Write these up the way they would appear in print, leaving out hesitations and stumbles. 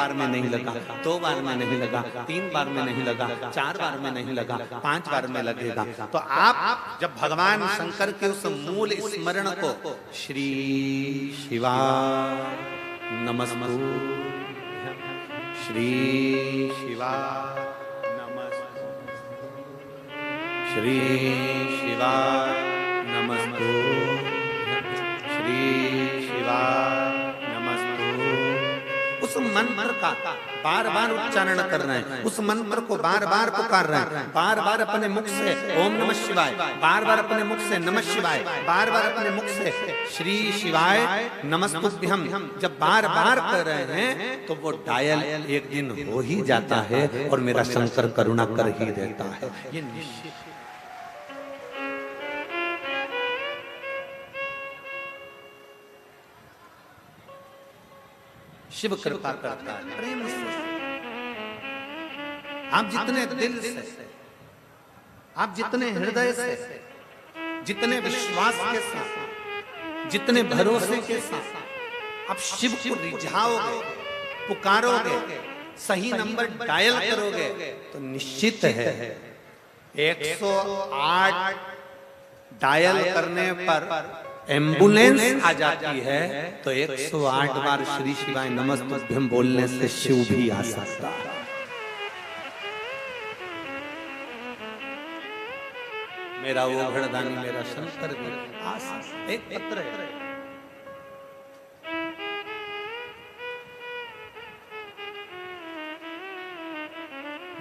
बार में नहीं लगा, 2 बार में नहीं लगा, 3 बार में नहीं लगा, 4 बार में नहीं लगा, 5 बार में लगेगा। तो आप जब भगवान शंकर के उस मूल स्मरण को श्री शिवाय नमस्तुभ्यं, श्री शिवाय नमस्तुभ्यं, श्री शिवाय नमस्तुभ्यं, श्री शिवाय नमस्तुभ्यं। उस मंत्र का बार बार उच्चारण कर रहे हैं, उस मंत्र को बार बार पुकार रहे हैं, बार बार अपने मुख से ओम नमः शिवाय, बार बार अपने मुख से नमः शिवाय, बार बार अपने मुख से श्री शिवाय नमस्तुभ्यं जब बार बार कर रहे हैं तो वो डायल एक दिन हो ही जाता है और मेरा शंकर करुणा कर ही देता है। ये निश्चित है। शिव कृपा करता है प्रेम से। आप जितने दिल से, आप जितने हृदय से, जितने विश्वास के साथ, जितने भरोसे के साथ आप शिव को रिझाओगे, पुकारोगे, सही नंबर डायल करोगे तो निश्चित है 108 डायल करने पर एम्बुलेंस आ जाती है तो 108 बार श्री शिवाय नमस्तुभ्यं बोलने से शिव भी आ सकता है। मेरा वो घड़दानी मेरा शंकर भी आ सकता है। एक पत्र है,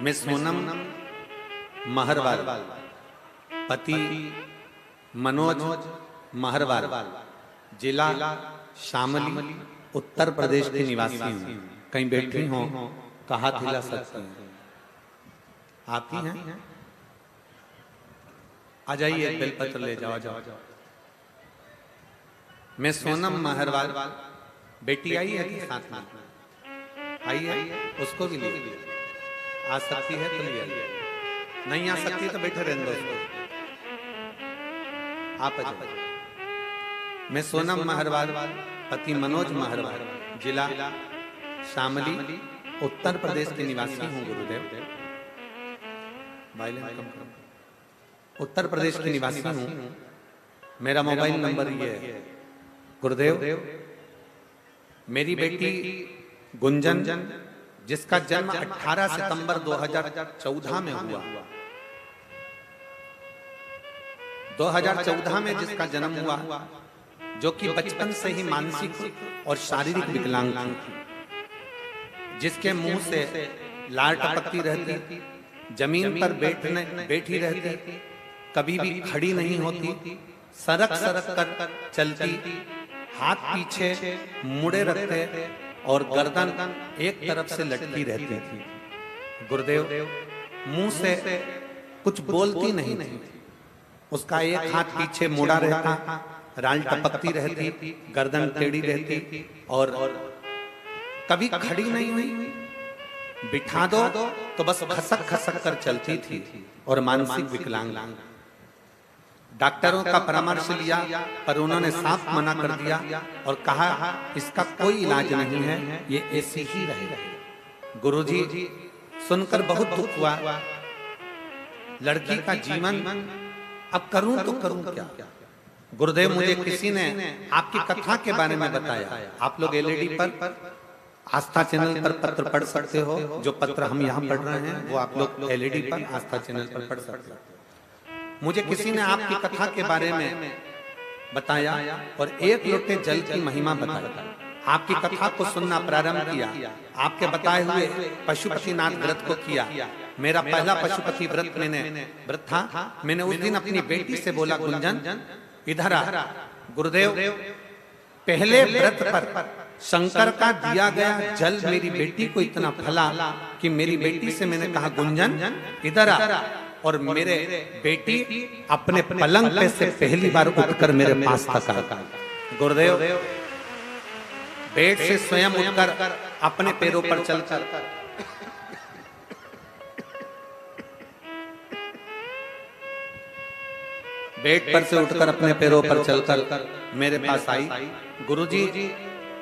मैं सोनम महरवाल, पति मनोज महरवाल, जिला शामली, उत्तर प्रदेश की निवासी हूँ। कहीं बैठी हो तो हाथ हिला सकती हैं। आप ही हैं? आ जाइए, बेलपत्र ले जाओ। जाओ। मैं सोनम महरवाल, बेटी आई है कि साथ में? आई है, उसको भी ले आ सकती है तो ले, नहीं आ सकती तो बैठे रहने दो। आप आ जाइए। मैं सोनम महरवाल, पति मनोज महरवाल, जिला शामली, उत्तर प्रदेश के निवासी हूँ। गुरुदेव, उत्तर प्रदेश के निवासी हूँ। मेरा मोबाइल नंबर ये है। गुरुदेव, मेरी बेटी गुंजन, जिसका जन्म 18 सितंबर 2014 में हुआ, 2014 में जिसका जन्म हुआ, जो कि बचपन से ही मानसिक और शारीरिक विकलांग थी, जिसके मुंह से लार टपकती रहती, जमीन पर बैठी रहती, कभी भी खड़ी नहीं होती, सरक सरक कर चलती, हाथ पीछे मुड़े रखते और गर्दन एक तरफ से लटकी रहती थी। गुरुदेव, मुंह से कुछ बोलती नहीं थी, उसका एक हाथ पीछे मुड़ा रहता, राल टपकती रहती, गर्दन टेढ़ी रहती और कभी खड़ी नहीं हुई, बिठा दो तो बस खसक खसक कर चलती थी और मानसिक विकलांग। डॉक्टरों का परामर्श लिया पर उन्होंने साफ मना कर दिया और कहा इसका कोई इलाज नहीं है, ये ऐसी ही रहेगा। गुरुजी, सुनकर बहुत दुख हुआ। लड़की का जीवन अब करूं तो करूं क्या? गुरुदेव, मुझे किसी ने आपकी कथा के बारे में बताया। आप लोग एलईडी पर आस्था चैनल पर पत्र पढ़ सकते हो। जो पत्र हम यहाँ पढ़ रहे हैं वो आप लोग एलईडी पर आस्था चैनल पर पढ़ सकते हो। मुझे किसी ने आपकी कथा के बारे में बताया और एक लोटे जल की महिमा बताई। आपकी कथा को सुनना प्रारंभ किया, आपके बताए हुए पशुपतिनाथ व्रत को किया। मेरा पहला पशुपति व्रत था। मैंने उस दिन अपनी बेटी से बोला, गुंजन इधर आ। गुरुदेव, पहले व्रत पर शंकर का दिया गया जल मेरी बेटी को इतना फला कि मेरी बेटी से मैंने कहा, गुंजन इधर आ, और मेरे बेटी अपने पलंग पे से पहली बार उठकर मेरे पास तक आ। गुरुदेव, बेड से स्वयं उठकर अपने पैरों पर चलकर बेड पर से उठकर अपने पैरों पर चलकर मेरे पास आई। गुरुजी,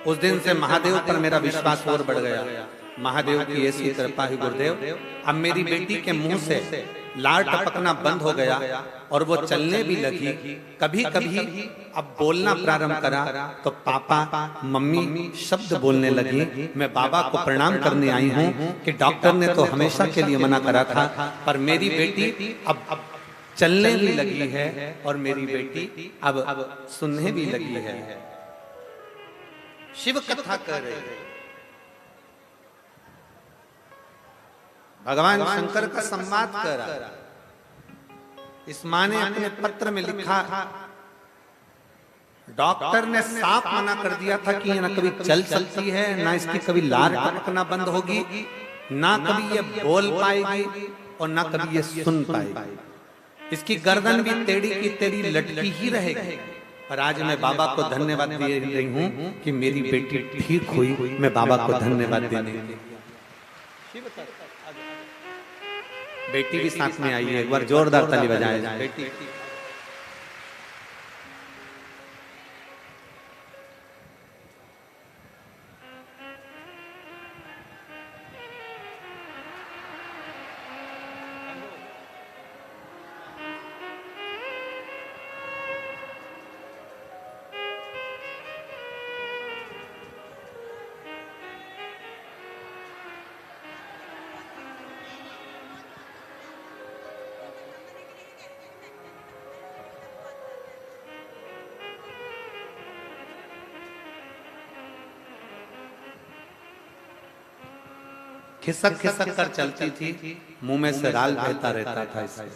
उस दिन से महादेव पर मेरा विश्वास और बढ़ गया। महादेव की ऐसी कृपा है गुरुदेव, अब मेरी बेटी के मुंह से लार टपकना बंद हो गया और वो चलने भी लगी। कभी कभी अब बोलना प्रारंभ करा तो पापा मम्मी शब्द बोलने लगी। मैं बाबा को प्रणाम करने आई हूँ कि डॉक्टर ने तो हमेशा के लिए मना करा था, पर मेरी बेटी अब चलने भी लगी है और मेरी बेटी अब सुनने भी लगी है। शिव कथा कर रही है, भगवान शंकर का संवाद कर रहा। इस माँ ने अपने पत्र में लिखा, डॉक्टर ने साफ मना कर दिया था कि ये ना कभी चल सकती है, ना इसकी कभी लार टपकना बंद होगी, ना कभी ये बोल पाएगी और ना कभी ये सुन पाएगी। इसकी गर्दन भी टेढ़ी की टेढ़ी लटकी ही रहेगी। पर आज मैं बाबा को धन्यवाद दे रही हूँ कि मेरी बेटी ठीक हुई। मैं बाबा को धन्यवाद देने के लिए, बेटी भी साथ में आई है, एक बार जोरदार ताली बजाएं बेटी। खिसक खिसक कर चलती थी, मुंह में से राल बहता रहता था। इससे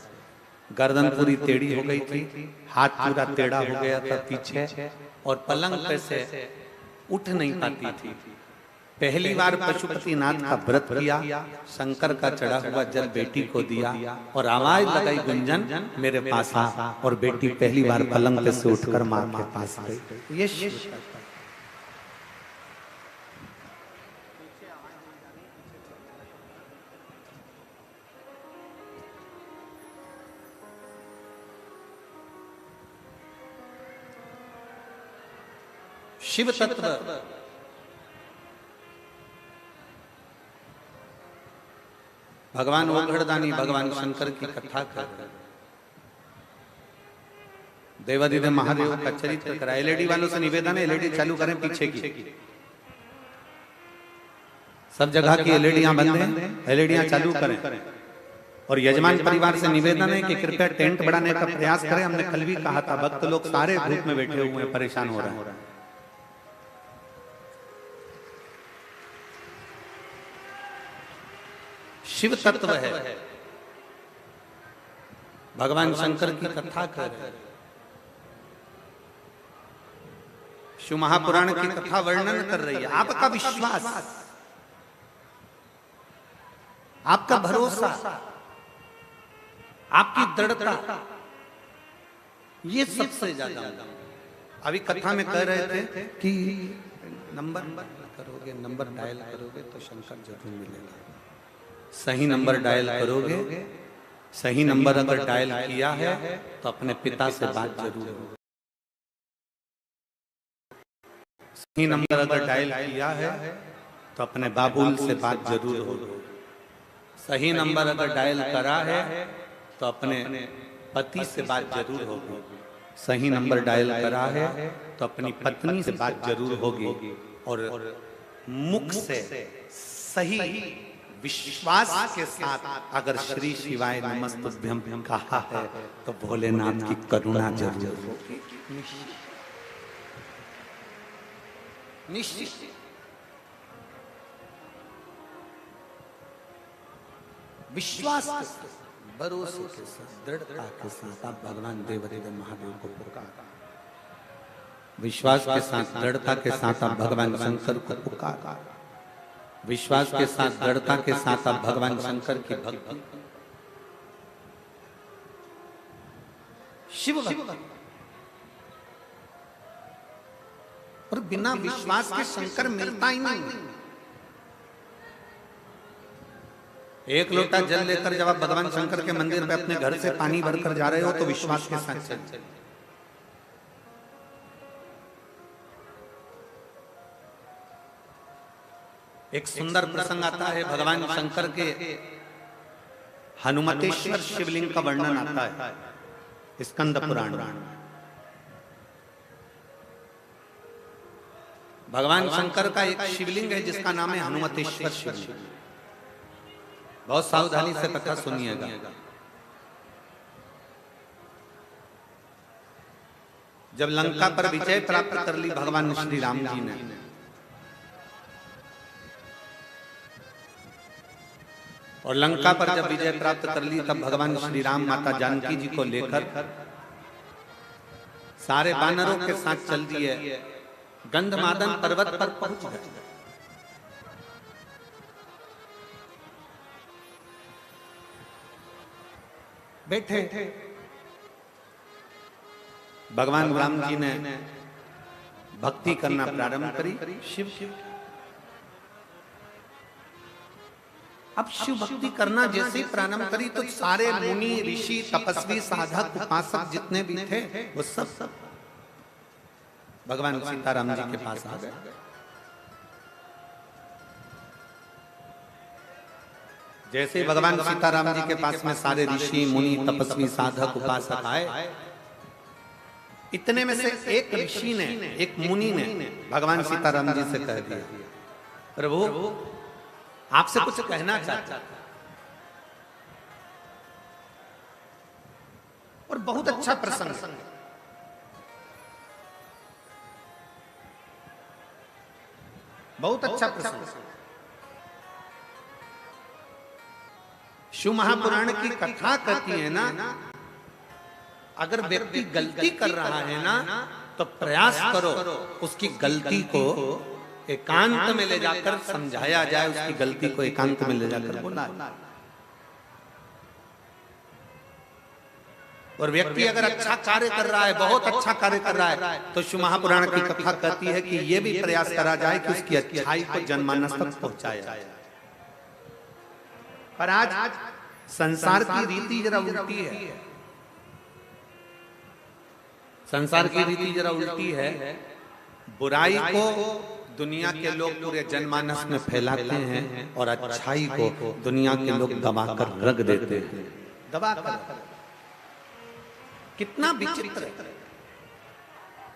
गर्दन पूरी टेढ़ी हो गई थी, हाथ पूरा टेढ़ा हो गया था पीछे, और पलंग पे से उठ नहीं पाती थी। पहली बार पशुपतिनाथ का व्रत किया, शंकर का चढ़ा हुआ जल बेटी को दिया और आवाज लगाई, गुंजन मेरे पास आ। और बेटी पहली बार पलंग पे से उठकर मां के पास गई। ये शिव तत्व। भगवान ओघड़दानी भगवान शंकर की कथा कर, देवादिदेव महादेव का चरित्र करा। एलईडी वालों से निवेदन है, एलईडी चालू करें पीछे की। सब जगह की एलईडियां बंद हैं, एलईडियां चालू करें। और यजमान परिवार से निवेदन है कि कृपया टेंट बढ़ाने का प्रयास करें। हमने कल भी कहा था, भक्त लोग सारे धूप में बैठे हुए हैं, परेशान हो रहे हैं। शिव तत्व है, भगवान शंकर की कथा कर, शिव महापुराण की कथा वर्णन कर रही है। आपका विश्वास, आपका भरोसा, आपकी दृढ़ता, ये सबसे ज्यादा। अभी कथा में कह रहे थे कि नंबर करोगे, नंबर डायल करोगे तो शंकर जरूर मिलेगा। सही नंबर डायल करोगे, सही नंबर अगर डायल किया है तो अपने पिता से बात जरूर हो। सही नंबर अगर डायल किया है तो अपने बाबुल से बात जरूर हो। सही नंबर अगर डायल करा है तो अपने पति से बात जरूर होगी। सही नंबर डायल करा है तो अपनी पत्नी से बात जरूर होगी। और मुख से सही विश्वास के साथ अगर श्री शिवाय नमस्तुभ्यं कहा है तो भोलेनाथ की करुणा जरूर होगी। निश्चित विश्वास, भरोसे के साथ, दृढ़ता के साथ आप भगवान देवादिदेव महादेव को पुकार। विश्वास के साथ, दृढ़ता के साथ आप भगवान शंकर को पुकार। विश्वास के साथ, दृढ़ता के साथ आप भगवान शंकर की भक्ति। शिव और बिना विश्वास के शंकर मिलता ही नहीं। एक लोटा जल लेकर जब आप भगवान शंकर के मंदिर पे अपने घर से पानी भरकर जा रहे हो तो विश्वास के साथ चल। एक सुंदर प्रसंग आता है भगवान शंकर के हनुमतेश्वर शिवलिंग का वर्णन आता है स्कंद पुराण में। भगवान शंकर का एक शिवलिंग है जिसका नाम है हनुमतेश्वर शिवलिंग। बहुत सावधानी से कथा सुनिएगा। जब लंका पर विजय प्राप्त कर ली भगवान श्री राम जी ने, और लंका पर जब विजय प्राप्त कर ली तब भगवान श्री राम माता जानकी जी को लेकर सारे वानरों के साथ चल दिए, गंधमादन पर्वत पर पहुंच गए। बैठे भगवान राम जी ने भक्ति करना प्रारंभ करी शिव। अब शिव भक्ति करना जैसे ही प्रारंभ करी तो सारे मुनि ऋषि तपस्वी साधक उपासक जितने भी थे वो सब भगवान सीताराम जी के पास आ गए। जैसे ही भगवान सीताराम जी के पास में सारे ऋषि मुनि तपस्वी साधक उपासक आए, इतने में से एक ऋषि ने, एक मुनि ने भगवान सीताराम जी से कह दिया, प्रभु आपसे कुछ कहना चाहता था। और बहुत अच्छा प्रसंग, बहुत अच्छा प्रसंग। शिव महापुराण की कथा कहती है ना, अगर व्यक्ति गलती कर रहा है ना तो प्रयास करो उसकी गलती को एकांत में ले जाकर समझाया जाए, उसकी गलती को एकांत में ले जाकर बोला। और व्यक्ति अगर अच्छा कार्य कर रहा है, बहुत अच्छा कार्य कर रहा है, तो शिव महापुराण की कथा कहती है कि यह भी प्रयास करा जाए कि उसकी अच्छाई को जनमानस तक पहुंचाया जाए। पर आज संसार की रीति जरा उल्टी है। संसार की रीति जरा उल्टी है। बुराई को दुनिया के लोग पूरे जनमानस में फैलाते हैं और अच्छाई को दुनिया के लोग दबाकर रख देते हैं। दबाकर कितना विचित्र है।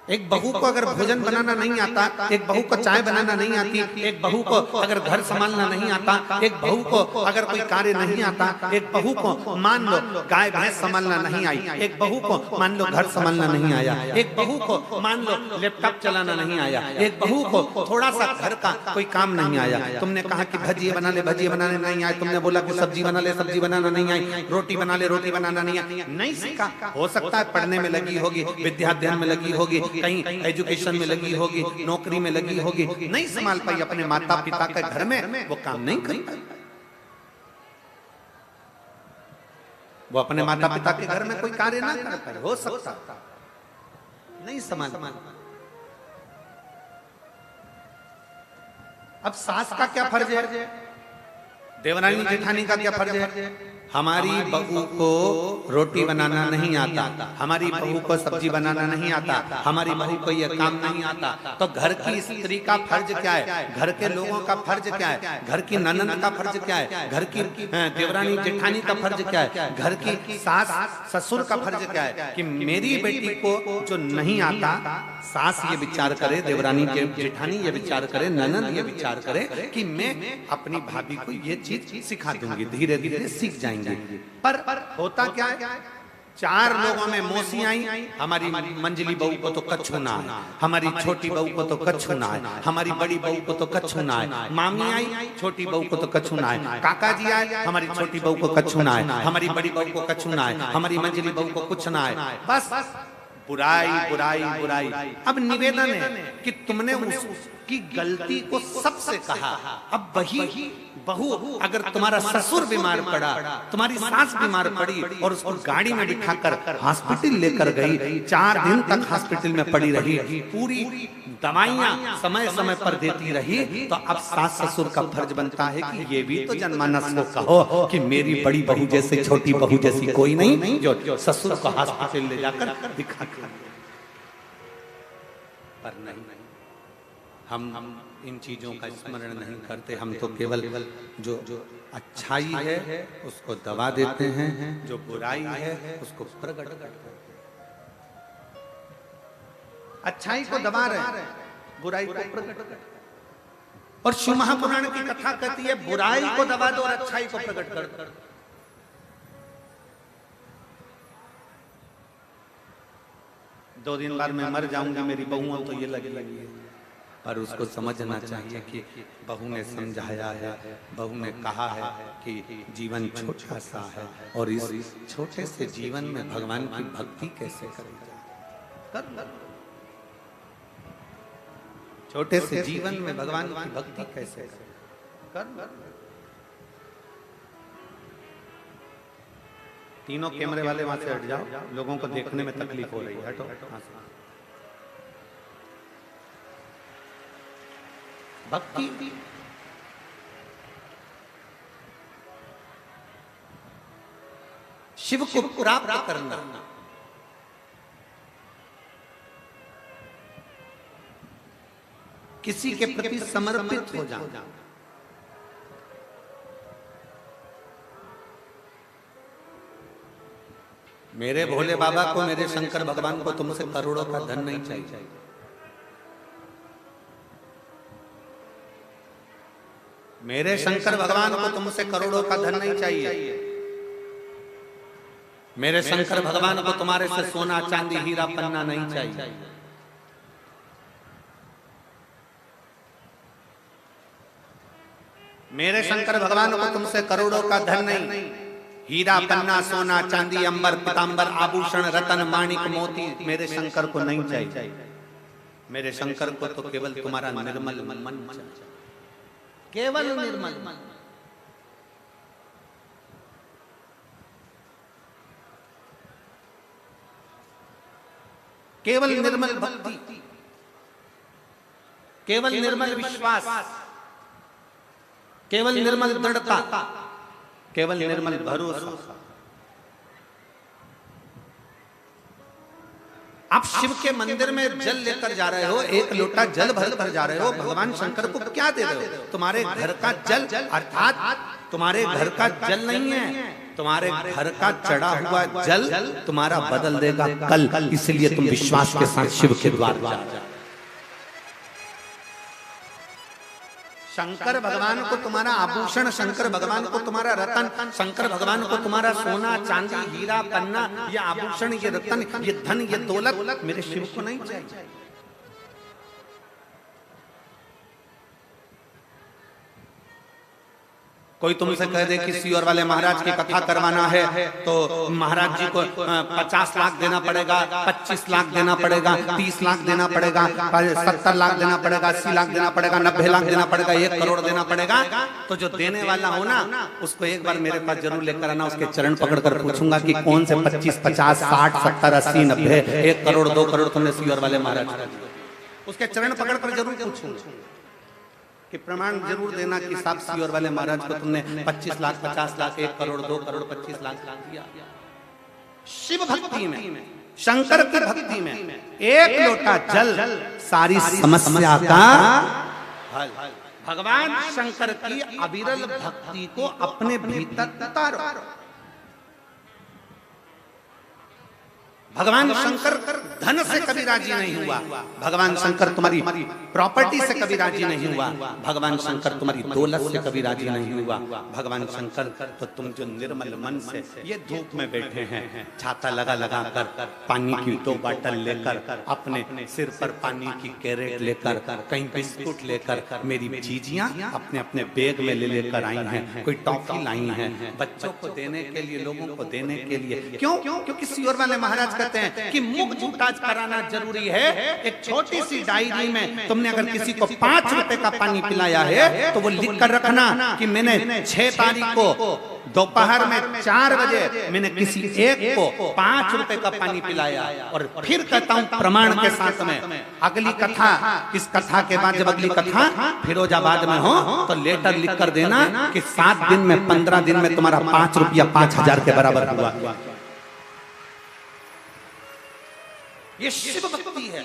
एक बहू को अगर भोजन बनाना नहीं आता, एक बहू को चाय बनाना नहीं आती, एक बहू को अगर घर संभालना नहीं आता, एक बहू को अगर कोई कार्य नहीं आता, एक बहू को मान लो गाय भैंस संभालना नहीं आई, एक बहू को मान लो घर संभालना नहीं आया, एक बहू को मान लो लैपटॉप चलाना नहीं आया, एक बहू को थोड़ा सा घर का कोई काम नहीं आया। तुमने कहा कि भजिए बना ले, भजिए बनाने नहीं आए। तुमने बोला कि सब्जी बना ले, सब्जी बनाना नहीं आई। रोटी बना ले, रोटी बनाना नहीं आई। नहीं सीखा। हो सकता है पढ़ने में लगी होगी, विद्याध्ययन में लगी होगी, कहीं एजुकेशन में लगी होगी, नौकरी में लगी होगी, नहीं संभाल पाई अपने माता पिता के घर में, वो काम नहीं कर पाई। वो अपने माता पिता के घर में कोई कार्य ना कर पाए, हो सकता नहीं संभाल पाई। अब सास का क्या फर्ज है, देवरानी जेठानी का क्या फर्ज है? हमारी बहू को रोटी बनाना नहीं आता, हमारी बहू को सब्जी बनाना नहीं आता, हमारी बहू को यह काम नहीं आता, तो घर की स्त्री का फर्ज क्या है? घर के लोगों का फर्ज क्या है? घर की ननद का फर्ज क्या है? घर की देवरानी जेठानी का फर्ज क्या है? घर की सास ससुर का फर्ज क्या है? कि मेरी बेटी को जो नहीं आता, सास ये विचार करे, देवरानी जेठानी ये विचार करे, ननद ये विचार करे कि मैं अपनी भाभी को ये चीज सिखा दूंगी, धीरे धीरे सीख जाएंगे। पर होता क्या है? चार लोगों में मौसी आई, हमारी मंजली बहू को तो कच्छू ना है, हमारी छोटी बहू को तो कच्छू ना है, हमारी बड़ी बहू को तो कच्छू ना है, मामी आई छोटी बहू को तो कच्छू ना है, काका जी आए हमारी छोटी बहू को कच्छू ना है, हमारी बड़ी बहू को कच्छू ना है, हमारी मंजली बहू को कुछ ना है। बस बुराई बुराई बुराई। अब निवेदन है कि तुमने उसकी गलती को सबसे कहा। अब वही बहू अगर तुम्हारा ससुर बीमार पड़ा, तुम्हारी सास बीमार पड़ी और उसको गाड़ी में बिठाकर हॉस्पिटल लेकर गई, 4 दिन तक हॉस्पिटल में पड़ी रही, पूरी दवाइयां समय समय पर देती रही, तो अब सास ससुर का फर्ज बनता है कि ये भी तो जनमानस को कहो कि मेरी बड़ी बहू जैसे, छोटी बहू जैसी कोई नहीं जो ससुर को हॉस्पिटल ले जाकर दिखा। पर नहीं, हम इन चीजों का स्मरण नहीं करते। हम तो केवल जो अच्छाई है उसको दबा देते हैं, जो बुराई है उसको प्रकट करते हैं। अच्छाई को दबा रहे हैं, बुराई को प्रकट करते हैं। और शिव महापुराण की कथा कहती है बुराई को दबा दो और अच्छाई को प्रकट कर दो। दो दिन बाद मैं मर जाऊंगी, मेरी बहुओं तो ये लगी है। पर उसको समझना चाहिए कि बहू ने समझाया है, बहू ने कहा है कि जीवन छोटा सा है और इस छोटे से जीवन में भगवान की भक्ति कैसे करी जाए। छोटे से जीवन में भगवान की भक्ति कैसे कर। तीनों कैमरे वाले वहां से हट जाओ, लोगों को देखने में तकलीफ हो रही है। हटो वहां से। भक्ति शिव को प्राप्त करना, किसी के प्रति समर्पित हो जाना, मेरे भोले बाबा को, मेरे शंकर भगवान को तुमसे करोड़ों का धन नहीं चाहिए। मेरे शंकर भगवान को तुमसे करोड़ों का धन नहीं चाहिए। मेरे शंकर भगवान को तुम्हारे से सोना चांदी हीरा पन्ना नहीं चाहिए। मेरे शंकर भगवान को तुमसे करोड़ों का धन नहीं, हीरा पन्ना सोना चांदी अंबर पीतांबर आभूषण रतन माणिक मोती मेरे शंकर को नहीं चाहिए। मेरे शंकर को तो केवल तुम्हारा निर्मल मन चाहिए, केवल निर्मल मन। केवल निर्मल भक्ति, केवल निर्मल विश्वास, केवल निर्मल दृढ़ता, केवल निर्मल भरोसा। आप शिव के मंदिर में जल लेकर जा रहे हो, एक लोटा जल भर कर जा रहे हो, भगवान शंकर को क्या दे रहे हो? तुम्हारे घर का जल, अर्थात तुम्हारे घर का जल नहीं है, तुम्हारे घर का चढ़ा हुआ जल तुम्हारा बदल देगा कल। इसलिए तुम विश्वास के साथ शिव के द्वार जा रहे हो। शंकर भगवान को तुम्हारा आभूषण, शंकर भगवान को तुम्हारा रतन, शंकर भगवान को तुम्हारा सोना चांदी हीरा पन्ना, ये आभूषण, ये रतन, ये धन, ये दौलत मेरे शिव को नहीं चाहिए। कोई तुमसे कह दे कि सीओर वाले महाराज की कथा करवाना है तो महाराज जी को 50 लाख देना पड़ेगा, 25 लाख देना पड़ेगा, 30 लाख देना पड़ेगा, 70 लाख देना पड़ेगा, 80 लाख देना पड़ेगा, 90 लाख देना पड़ेगा, 1 करोड़ देना पड़ेगा। तो जो देने वाला हो ना उसको एक बार मेरे पास जरूर लेकर आना, उसके चरण पकड़कर पूछूंगा कि कौन से 25, 50, 60, 70, 80, 90, 1 करोड़ 2 करोड़ तुमने सीओर वाले महाराज, उसके चरण पकड़कर जरूर पूछूंगा कि प्रमाण जरूर देना कि साहब सीओर वाले महाराज को तुमने 25 लाख, 50 लाख, 1 करोड़ 2 करोड़ 25 लाख दिया। शिव भक्ति में, शंकर की भक्ति में एक लोटा जल सारी समस्या का हल। भगवान शंकर की अविरल भक्ति को अपने भीतर उतारो। भगवान शंकर धन से कभी राजी नहीं हुआ, भगवान शंकर तुम्हारी प्रॉपर्टी से कभी राजी नहीं हुआ, भगवान शंकर तुम्हारी दौलत से कभी राजी नहीं हुआ। भगवान शंकर तो तुम जो निर्मल मन से ये धूप में बैठे हैं, छाता लगा लगा कर, पानी की 2 बाटल लेकर, अपने सिर पर पानी की कैरेट लेकर, कहीं बिस्कुट लेकर, मेरी चीजियां अपने अपने बैग में ले लेकर आई हैं, कोई टॉफी लाई है बच्चों को देने के लिए, लोगों को देने के लिए। क्यों? क्योंकि सीओर वाले महाराज कहते हैं कि मुख झूठा कराना जरूरी है। एक छोटी सी डायरी में तुमने अगर किसी को 5 रुपए का पानी पिलाया है तो वो लिख कर रखना कि मैंने 6 तारीख को दोपहर में 4 बजे मैंने किसी एक को 5 रुपए का पानी पिलाया। और फिर कहता हूं प्रमाण के साथ में, अगली कथा, इस कथा के बाद जब अगली कथा फिरोजाबाद में हो तो लेटर लिख कर देना कि 7 दिन में 15 दिन में तुम्हारा 5 रुपया 5000 के बराबर हुआ। ये शिव भक्ति है।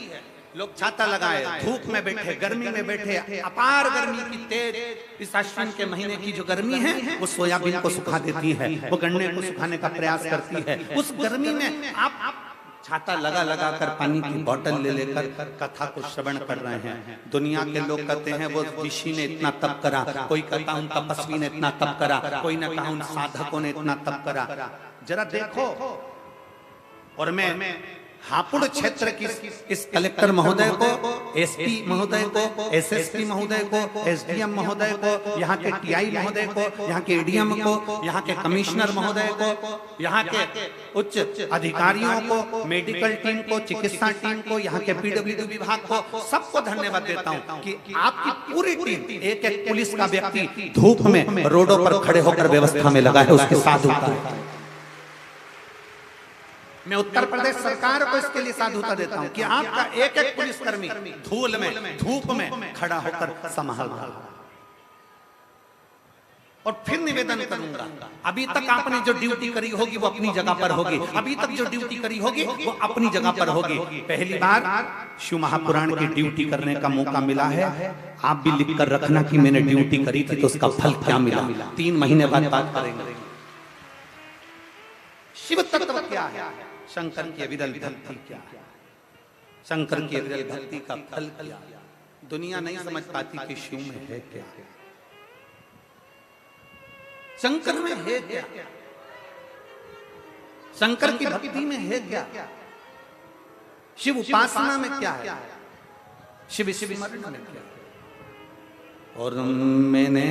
लोग छाता लगाए, धूप में बैठे, गर्मी में बैठे, अपार गर्मी की तेज, इस आश्विन के महीने की जो गर्मी है वो सोयाबीन को सुखा देती है, वो गन्ने को सुखाने का प्रयास करती है। उस गर्मी में आप छाता लगा लगा कर पानी की बोतल ले लेकर कथा को श्रवण कर रहे हैं। दुनिया के लोग कहते हैं वो ऋषि ने इतना तप करा, कोई कहता उन तपस्वी ने इतना तप करा, कोई ने कहा उन साधकों ने इतना तप करा। जरा देखो, और मैं हापुड़ क्षेत्र की इस कलेक्टर महोदय को, एसपी महोदय को, एसएसपी महोदय को, एसडीएम महोदय को, यहाँ के टीआई महोदय को, यहाँ के एडीएम को, यहाँ के कमिश्नर महोदय को, यहाँ के उच्च अधिकारियों को, मेडिकल टीम को, चिकित्सा टीम को, यहाँ के पीडब्ल्यूडी विभाग को, सबको धन्यवाद देता हूँ कि आपकी पूरी टीम, एक एक पुलिस का व्यक्ति धूप में रोडों पर खड़े होकर व्यवस्था में लगा है उसके साधुता। मैं उत्तर प्रदेश सरकार को इसके लिए साधुता देता हूं कि आपका एक एक पुलिसकर्मी धूल में, धूप में खड़ा होकर संभाल रहा है। और फिर निवेदन करूंगा, अभी तक आपने जो ड्यूटी करी होगी वो अपनी जगह पर होगी, अभी तक जो ड्यूटी करी होगी वो अपनी जगह पर होगी। पहली बार शिव महापुराण की ड्यूटी करने का मौका मिला है। आप भी लिख कर रखना कि मैंने ड्यूटी करी थी तो उसका फल क्या मिला। 3 महीने बाद बात करेंगे। शिव तत्व क्या है, शंकर की अविरल भक्ति क्या है, शंकर की अविरल भक्ति का फल क्या है। दुनिया नहीं समझ पाती कि शिव में है क्या, शंकर में है क्या, शंकर की भक्ति में है क्या, शिव उपासना में क्या है, शिव स्मरण में क्या है। और मैंने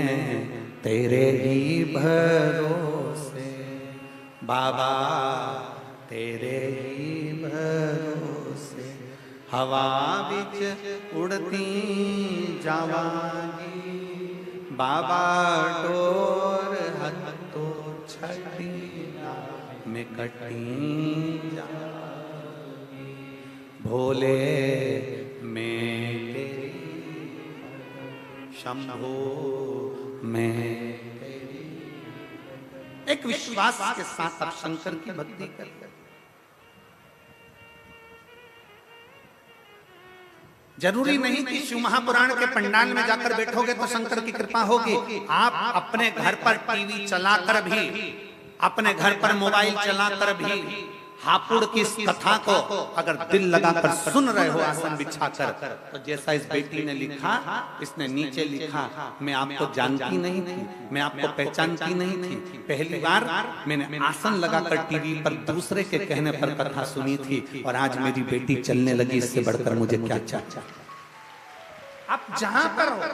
तेरे ही भरोसे बाबा, तेरे ही भरोसे हवा बिच उड़ती जावांगी, बाबा डोर हत्तो छठी में कटी जावांगी, भोले में तेरी शंभो में। एक विश्वास के साथ आप शंकर की भक्ति करें। जरूरी नहीं कि शिव महापुराण के पंडाल में जाकर बैठोगे तो शंकर की कृपा होगी। आप अपने घर पर टीवी चलाकर भी, अपने घर पर मोबाइल चलाकर भी हापुड़ की इस कथा को अगर दिल लगाकर सुन रहे हो आसन बिछाकर, तो जैसा इस बेटी ने लिखा, इसने नीचे लिखा, मैं आपको जानती नहीं थी, मैं आपको पहचानती नहीं थी, पहली बार मैंने आसन लगाकर टीवी पर दूसरे के कहने पर कथा सुनी थी और आज मेरी बेटी चलने लगी, इससे बढ़कर मुझे क्या चाहिए। आप जहां पर हो,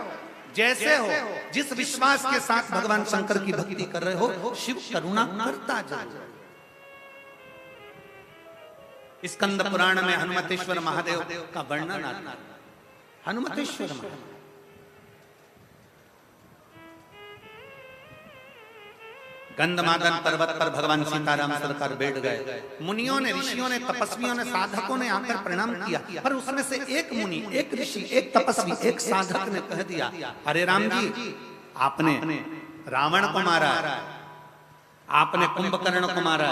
जैसे हो, जिस विश्वास के साथ भगवान शंकर की भक्ति कर रहे हो, शिव करुणा करता जरूर। स्कंद पुराण में हनुमतेश्वर महादेव का वर्णन आता है। हनुमतेश्वर महादेव गंधमादन पर्वत पर भगवान सीताराम सरकार बैठ गए। मुनियों ने, ऋषियों ने, तपस्वियों ने, साधकों ने आकर प्रणाम किया, पर उसमें से एक मुनि, एक ऋषि, एक तपस्वी, एक साधक ने कह दिया, अरे राम जी, आपने रावण को मारा, आपने कुंभकर्ण को मारा,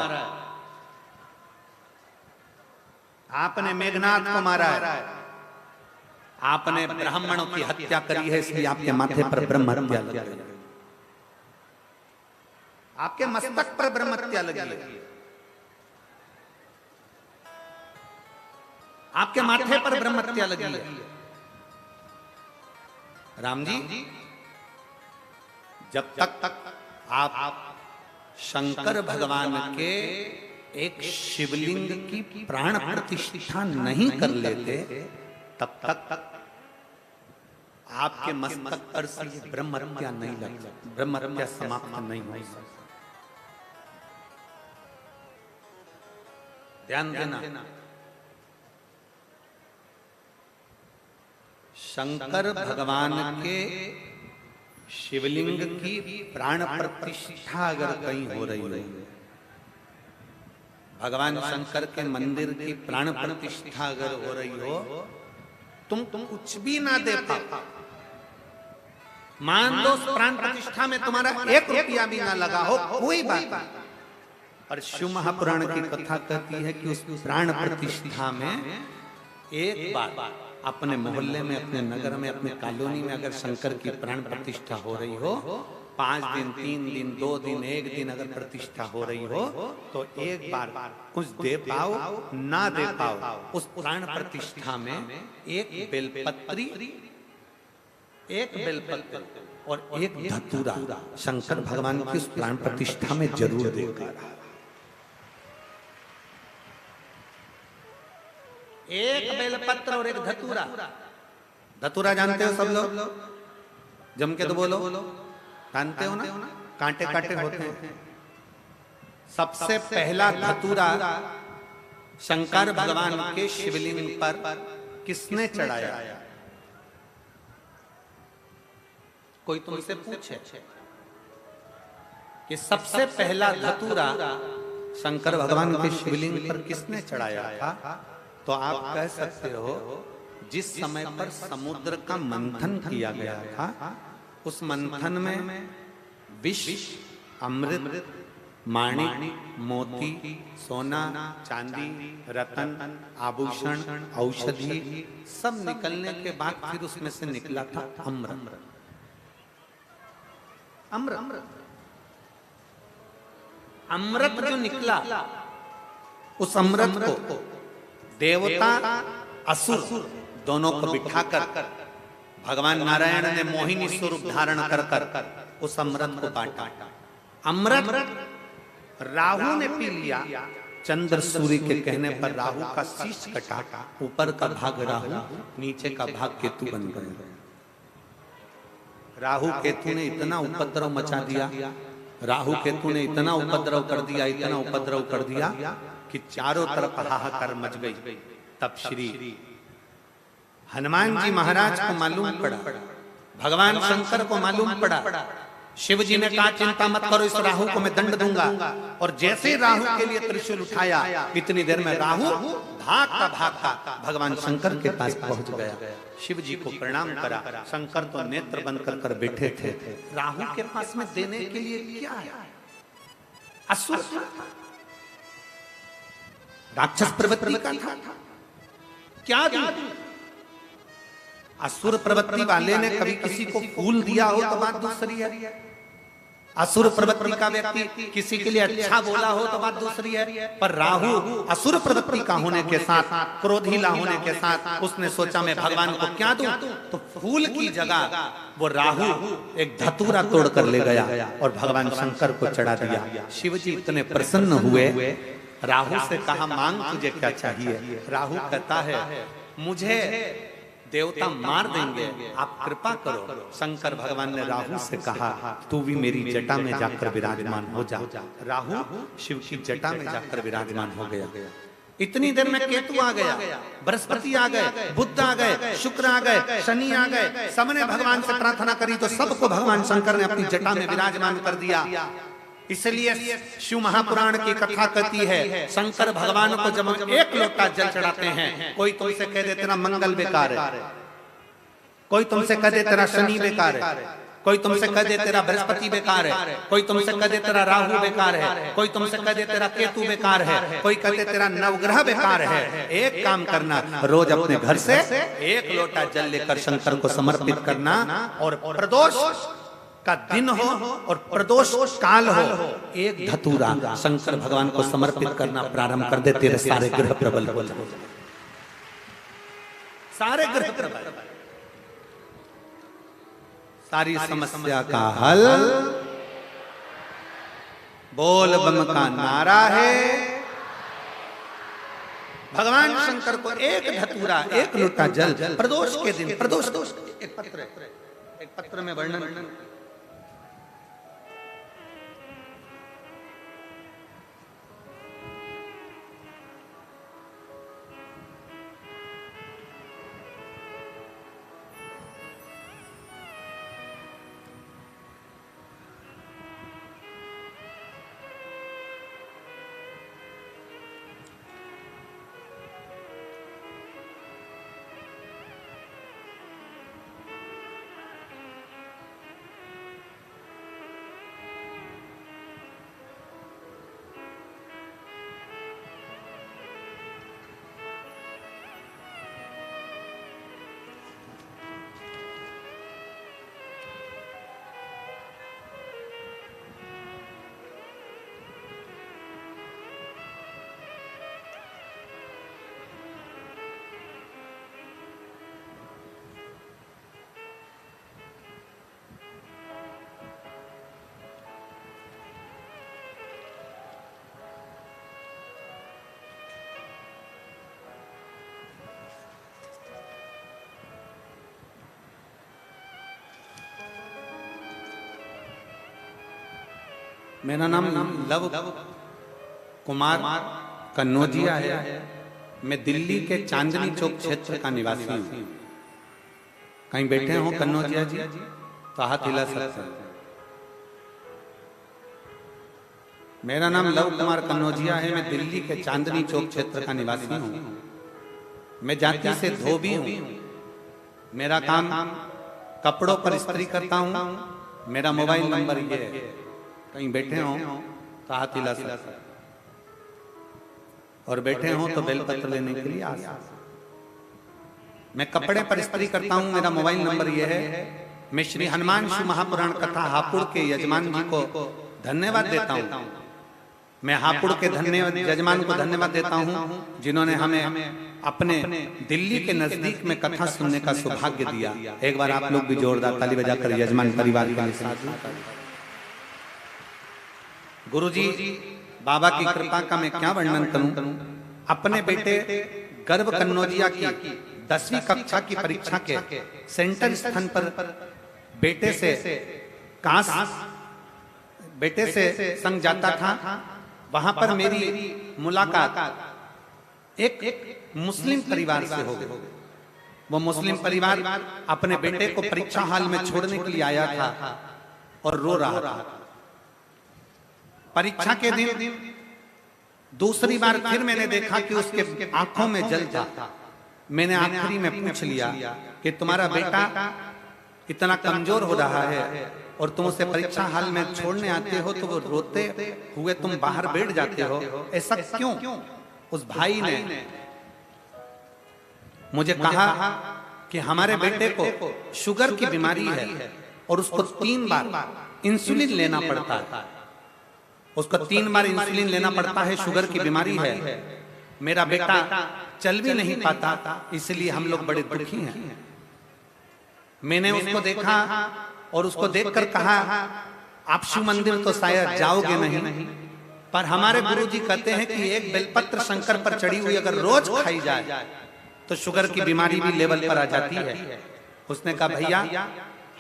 आपने मेघनाथ को मारा है, आपने ब्राह्मणों की हत्या करी है, इसलिए आपके माथे पर ब्रह्म हत्या लगी है, आपके मस्तक पर ब्रह्म हत्या लगी है, आपके माथे पर ब्रह्म हत्या लगी है। राम जी, जब तक आप शंकर भगवान के एक शिवलिंग की प्राण प्रतिष्ठा नहीं कर लेते, तब तक आपके मस्तक पर से ब्रह्म हत्या नहीं लगती, ब्रह्म हत्या समाप्त नहीं हो सकती। ध्यान देना, शंकर भगवान के शिवलिंग की प्राण प्रतिष्ठा अगर कहीं हो रही है, भगवान शंकर के मंदिर की प्राण प्रतिष्ठा अगर हो रही हो, तुम कुछ भी ना दे पाओ, मान लो प्राण प्रतिष्ठा में तुम्हारा 1 रुपया भी ना लगा हो, कोई बात नहीं, और शिव महापुराण की कथा कहती है कि उस प्राण प्रतिष्ठा में एक बार अपने मोहल्ले में, अपने नगर में, अपने कॉलोनी में अगर शंकर की प्राण प्रतिष्ठा हो रही हो, 5 दिन, 3 दिन, 2 दिन, 1 दिन अगर प्रतिष्ठा हो रही हो, तो एक बार कुछ दे पाओ ना दे पाओ, उस प्राण प्रतिष्ठा में एक बेलपत्री, एक बेलपत्र और एक धतूरा शंकर भगवान की उस प्राण प्रतिष्ठा में जरूर देगा। एक बेलपत्र और एक धतूरा। धतूरा जानते हो सब लोग? जम के तो बोलो, जानते हो ना? कांटे कांटे होते हैं। सबसे पहला धतूरा शंकर भगवान के शिवलिंग पर किसने चढ़ाया? कोई तुमसे पूछे कि सबसे पहला धतूरा शंकर भगवान के शिवलिंग पर किसने चढ़ाया था, तो आप कह सकते हो जिस समय पर समुद्र का मंथन किया गया था, उस मंथन में विष, अमृत, माणिक, मोती, सोना, चांदी, रतन, आभूषण, औषधि सब निकलने के बाद फिर उसमें से निकला था अमृत। अमृत जो निकला, उस अमृत को देवता असुर दोनों को बिठाकर भगवान नारायण ने मोहिनी स्वरूप धारण कर उस अमृत को बांटा। अमृत राहु ने पी लिया। चंद्र सूर्य के कहने पर राहु का शीश कटा, ऊपर का भाग राहु, नीचे का भाग केतु बन गया। राहु केतु ने इतना उपद्रव मचा दिया, राहु केतु ने इतना उपद्रव कर दिया, इतना उपद्रव कर दिया कि चारों तरफ हाहाकार मच गई। तब श्री हनुमान जी महाराज को मालूम पड़ा, भगवान शंकर को मालूम पड़ा। शिव जी ने कहा चिंता मत करो, इस राहु को मैं दंड दूंगा। और जैसे ही राहु के लिए त्रिशूल उठाया, इतनी देर में राहु भागता भगवान शंकर के पास पहुंच गया। शिव जी को प्रणाम करा। शंकर तो नेत्र बंद कर बैठे थे। राहु के पास में देने के लिए क्या है? असुर, राक्षस प्रवृत्ति का था, क्या दूं? असुर प्रवृत्ति वाले ने कभी किसी को फूल दिया हो तो बात दूसरी है। असुर प्रवृत्ति का व्यक्ति किसी के लिए अच्छा बोला हो तो बात दूसरी है। पर राहु असुर प्रवृत्ति का होने के साथ, क्रोधीला होने के साथ, उसने सोचा मैं भगवान को क्या दूं? तो फूल की जगह वो राहु एक धतूरा तोड़ कर ले गया और भगवान शंकर को चढ़ा दिया। शिव जी इतने प्रसन्न हुए। राहु से कहा मांग तुझे क्या चाहिए? राहु कहता है मुझे देवता मार देंगे, आप कृपा करो। शंकर भगवान ने राहु से कहा तू भी मेरी जटा में जाकर विराजमान हो जा। राहु शिव की जटा में जाकर विराजमान हो गया। इतनी देर में केतु आ गया, बृहस्पति आ गए, बुध आ गए, शुक्र आ गए, शनि आ गए। सबने भगवान से प्रार्थना करी तो सबको भगवान शंकर ने अपनी जटा में विराजमान कर दिया। इसलिए शिव महापुराण की कथा कहती है शंकर भगवान को जब हम एक लोटा जल चढ़ाते हैं, कोई तुमसे कह दे तेरा मंगल बेकार है, कोई तुमसे कह दे तेरा शनि बेकार है, कोई तुमसे कह दे तेरा बृहस्पति बेकार है, कोई तुमसे कह दे तेरा राहु बेकार है, कोई तुमसे कह दे तेरा केतु बेकार है, कोई कह दे तेरा नवग्रह बेकार है। एक काम करना, रोज अपने घर से एक लोटा जल लेकर शंकर को समर्पित करना और प्रदोष का दिन हो और प्रदोष काल हो, एक धतूरा शंकर भगवान को समर्पित करना प्रारंभ कर दे, तेरे सारे ग्रह प्रबल हो जाए। सारे ग्रह प्रबल, सारी समस्या का हल बोल बम का नारा है। भगवान शंकर को एक धतूरा, एक लोटा जल प्रदोष के दिन, प्रदोष एक पत्र में वर्णन मेरा नाम लव कुमार कन्नौजिया है। मैं दिल्ली के चांदनी चौक क्षेत्र का निवासी हूँ। कहीं बैठे हो कन्नौजिया जी तो हाथ हिला सकते हैं। मेरा नाम लव कुमार कन्नौजिया है। मैं दिल्ली के चांदनी चौक क्षेत्र का निवासी हूँ। मैं जाति से धोबी हूँ। मेरा काम कपड़ों पर इस्त्री करता हूँ। मेरा मोबाइल नंबर ये है। कहीं बैठे हो तो हाथ हिला सकते हैं और बैठे हो तो बेलपत्र लेने के लिए आ सकते। मैं कपड़े पर इस्त्री करता हूँ। मेरा मोबाइल नंबर ये है। मैं श्री हनुमान शिव महापुराण कथा हापुड़ के यजमान जी को धन्यवाद देता हूँ। मैं हापुड़ के यजमान को धन्यवाद देता हूँ जिन्होंने हमें अपने दिल्ली के नजदीक में कथा सुनने का सौभाग्य दिया। एक बार आप लोग भी जोरदार ताली बजाकर यजमान परिवार के लिए साथ। गुरुजी बाबा की कृपा का मैं क्या वर्णन करूं। अपने बेटे गर्भ कन्नौजिया की 10वीं कक्षा की परीक्षा के सेंटर स्थान पर बेटे से संग जाता था। वहां पर मेरी मुलाकात एक मुस्लिम परिवार से हो गई। वो मुस्लिम परिवार अपने बेटे को परीक्षा हॉल में छोड़ने के लिए आया था और रो रहा था। परीक्षा के दिन दूसरी बार फिर मैंने देखा कि उसके आंखों में जल था। मैंने आखिरी में पूछ लिया कि तुम्हारा बेटा इतना कमजोर हो रहा है और तुम उसे परीक्षा हॉल में छोड़ने आते हो तो वो रोते हुए तुम बाहर बैठ जाते हो, ऐसा क्यों? उस भाई ने मुझे कहा कि हमारे बेटे को शुगर की बीमारी है और उसको 3 बार इंसुलिन लेना पड़ता है। उसको 3 बार इंसुलिन लेना पड़ता है, शुगर की बीमारी है। मेरा बेटा चल भी नहीं पाता, इसलिए हम लोग बड़े दुखी हैं। मैंने उसको देखा और उसको देखकर कहा आप शिव मंदिर तो शायद जाओगे नहीं, पर हमारे गुरुजी कहते हैं कि एक बेलपत्र शंकर पर चढ़ी हुई अगर रोज खाई जाए तो शुगर की बीमारी भी लेवल पर आ जाती है। उसने कहा भैया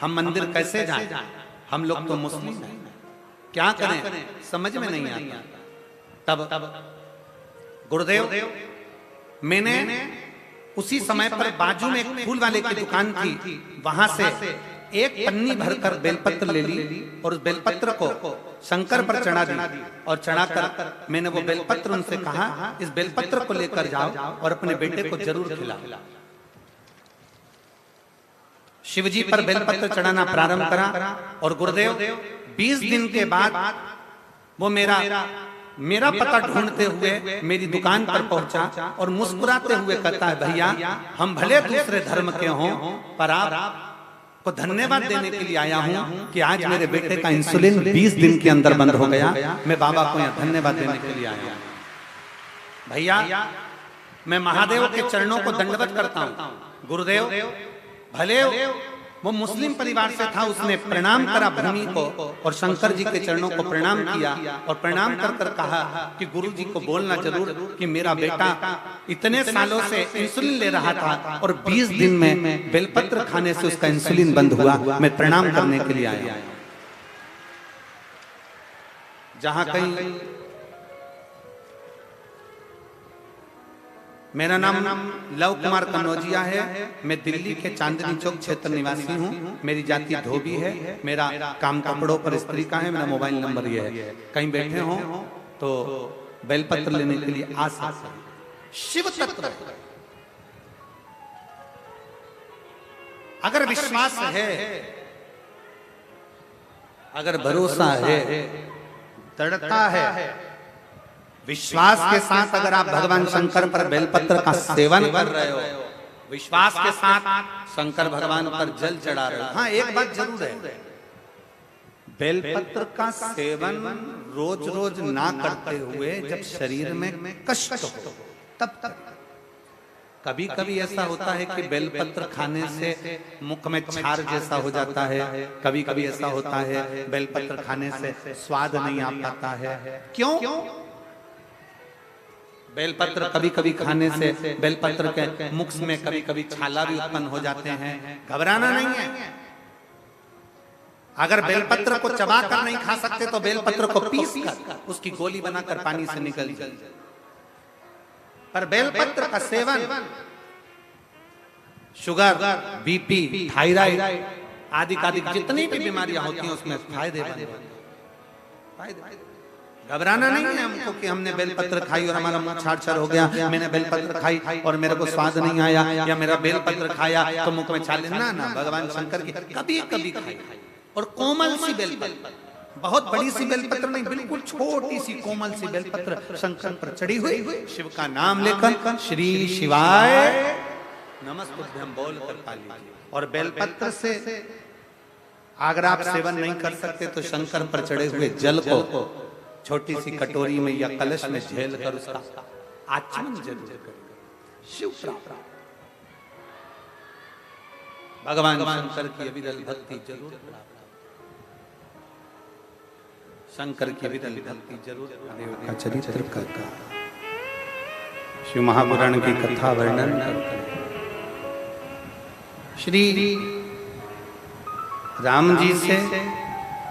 हम मंदिर कैसे जाएं? हम लोग तो मुस्लिम हैं, क्या करें समझ में नहीं आता। तब गुरुदेव मैंने उसी समय पर बाजू में एक फूल वाले की दुकान थी, वहां से एक पन्नी भरकर बेलपत्र ले ली और उस बेलपत्र को शंकर पर चढ़ा दी और चढ़ाकर मैंने वो बेलपत्र उनसे कहा इस बेलपत्र को लेकर जाओ और अपने बेटे को जरूर खिलाओ। शिवजी पर बेलपत्र चढ़ाना प्रारंभ करा और गुरुदेव 20 दिन के बाद वो मेरा पता ढूंढते हुए मेरी दुकान पर पहुंचा और मुस्कुराते हुए कहता है भैया हम भले दूसरे धर्म के हों पर आप को धन्यवाद देने के लिए आया हूं कि आज मेरे बेटे का इंसुलिन 20 दिन के अंदर बंद हो गया। मैं बाबा को यहाँ धन्यवाद देने के लिए आया हूं। भैया मैं महादेव के चरणों को दंडवत करता हूँ। गुरुदेव भले वो मुस्लिम परिवार से था, उसने प्रणाम करा भूमि को और शंकर जी के चरणों को प्रणाम किया और प्रणाम कर कर कहा कि गुरु जी को बोलना जरूर कि मेरा बेटा इतने सालों से इंसुलिन ले रहा था और 20 दिन में बेलपत्र खाने से उसका इंसुलिन बंद हुआ। मैं प्रणाम करने के लिए आया। जहां कहीं मेरा नाम लव कुमार कन्नौजिया है। मैं दिल्ली के चांदनी चौक क्षेत्र निवासी हूँ। मेरी जाति धोबी है। मेरा काम कपड़ों पर स्त्री का है। मेरा मोबाइल नंबर ये है। कहीं बैठे हो तो बेलपत्र लेने के लिए आ सकते हैं। शिव तत्व अगर विश्वास है, अगर भरोसा है, दृढ़ता है, विश्वास के साथ अगर आप भगवान शंकर पर बेलपत्र का सेवन कर रहे हो, विश्वास के साथ शंकर भगवान पर जल चढ़ा रहे हो। हाँ एक बात जरूर है, बेलपत्र का सेवन रोज रोज ना करते हुए जब शरीर में कष्ट हो तब कभी कभी ऐसा होता है कि बेलपत्र खाने से मुख में छार जैसा हो जाता है। कभी कभी ऐसा होता है बेलपत्र खाने से स्वाद नहीं आ पाता है। क्यों? बेलपत्र कभी कभी खाने से बेलपत्र के मुख में कभी कभी छाला भी उत्पन्न हो जाते हैं। घबराना नहीं है। अगर बेलपत्र को चबाकर नहीं खा सकते तो बेलपत्र को पीस कर उसकी गोली बनाकर पानी से निकल जाए। पर बेलपत्र का सेवन शुगर, बीपी, थायराइड आदि जितनी भी बीमारियां होती हैं उसमें फायदेमंद है। घबराना नहीं है हमको कि हमने बेलपत्र खाई और हमारा मुंह छाड़ हो गया, मैंने बेलपत्र खाई और मेरे को स्वाद नहीं आया, या मेरा बेलपत्र खाया तो मुख में छाले। ना, भगवान शंकर की कभी कभी खाई। और कोमल सी बेलपत्र, बहुत बड़ी सी बेलपत्र नहीं, बिल्कुल छोटी सी कोमल सी बेलपत्र शंकर पर चढ़ी हुई, शिव का नाम लेकर श्री शिवाय नमस्तुभ्यं बोल कर पा लीजिए। और बेलपत्र से अगर आप सेवन नहीं कर सकते तो शंकर पर चढ़े हुए जल को छोटी सी कटोरी में या कलश में झेल कर उसका आचमन जरूर करें। शिव प्राप्त भगवान शंकर की अविरल भक्ति जरूर प्राप्त, शंकर की अविरल भक्ति जरूर का चरित्र करता, शिव महापुराण की कथा वर्णन करता। श्री राम जी से,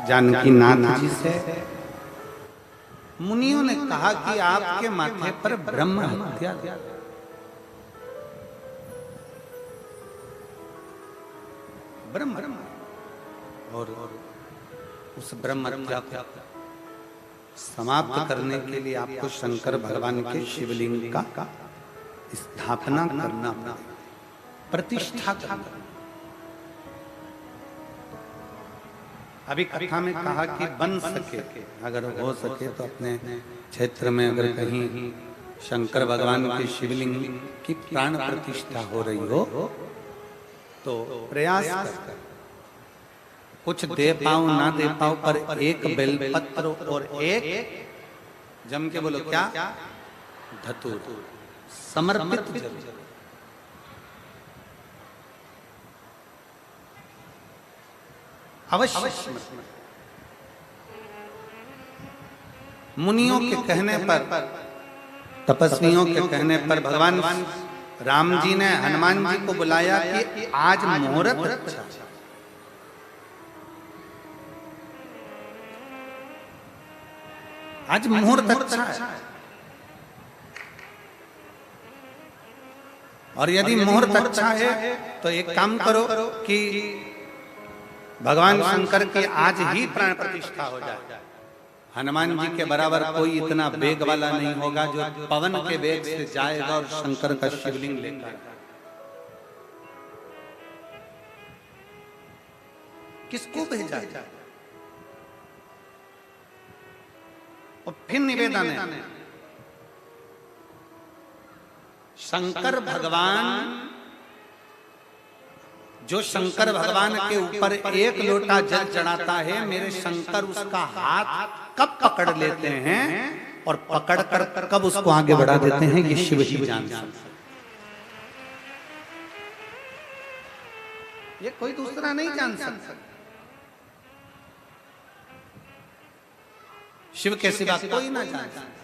जानकी नाथ जी से मुनियों ने कहा कि आपके माथे पर ब्रह्म हत्या, ब्रह्म और उस ब्रह्म हत्या को समाप्त करने के लिए आपको शंकर भगवान के शिवलिंग का स्थापना करना, प्रतिष्ठा करना। अभी कथा में कहा कि बन सके, अगर हो सके तो अपने क्षेत्र में अगर कहीं शंकर भगवान के शिवलिंग की प्राण प्रतिष्ठा हो रही हो तो प्रयास कर, कुछ दे पाओ ना दे पाओ पर एक बेलपत्र और एक, जम के बोलो क्या, धतूर समर्पित जरूर। अवश्य। मुनियों के कहने पर, तपस्वियों के कहने पर भगवान राम जी ने हनुमान जी को बुलाया कि आज मुहूर्त अच्छा, आज मुहूर्त अच्छा है। और यदि मुहूर्त अच्छा है तो एक काम करो कि भगवान शंकर की आज ही प्राण प्रतिष्ठा हो जाए। हनुमान जी के बराबर कोई इतना वेग वाला नहीं होगा जो पवन के वेग से जाएगा और शंकर का शिवलिंग लेकर। किसको भेजा जाए? और फिर निवेदन है, शंकर भगवान, जो शंकर भगवान के ऊपर एक लोटा जल चढ़ाता है, मेरे शंकर उसका हाथ कब पकड़ लेते हैं और पकड़कर कब उसको आगे बढ़ा देते हैं, ये शिव ही जानता है। ये कोई दूसरा नहीं जान सकता। शिव के सिवा कोई ना जान सकता।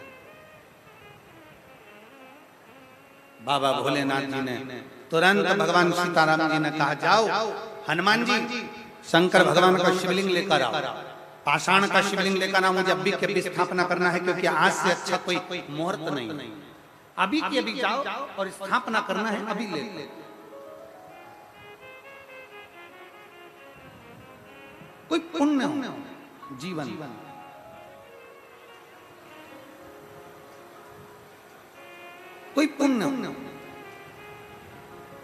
बाबा भोलेनाथ जी ने तुरंत भगवान सीताराम जी ने कहा, जाओ हनुमान जी शंकर भगवान का शिवलिंग लेकर आओ, पाषाण का शिवलिंग लेकर आओ, मुझे अभी के स्थापना करना है, क्योंकि आज से अच्छा कोई मुहूर्त नहीं। अभी के अभी जाओ और स्थापना करना है, अभी ले। कोई पुण्य हो जीवन, कोई पुण्य।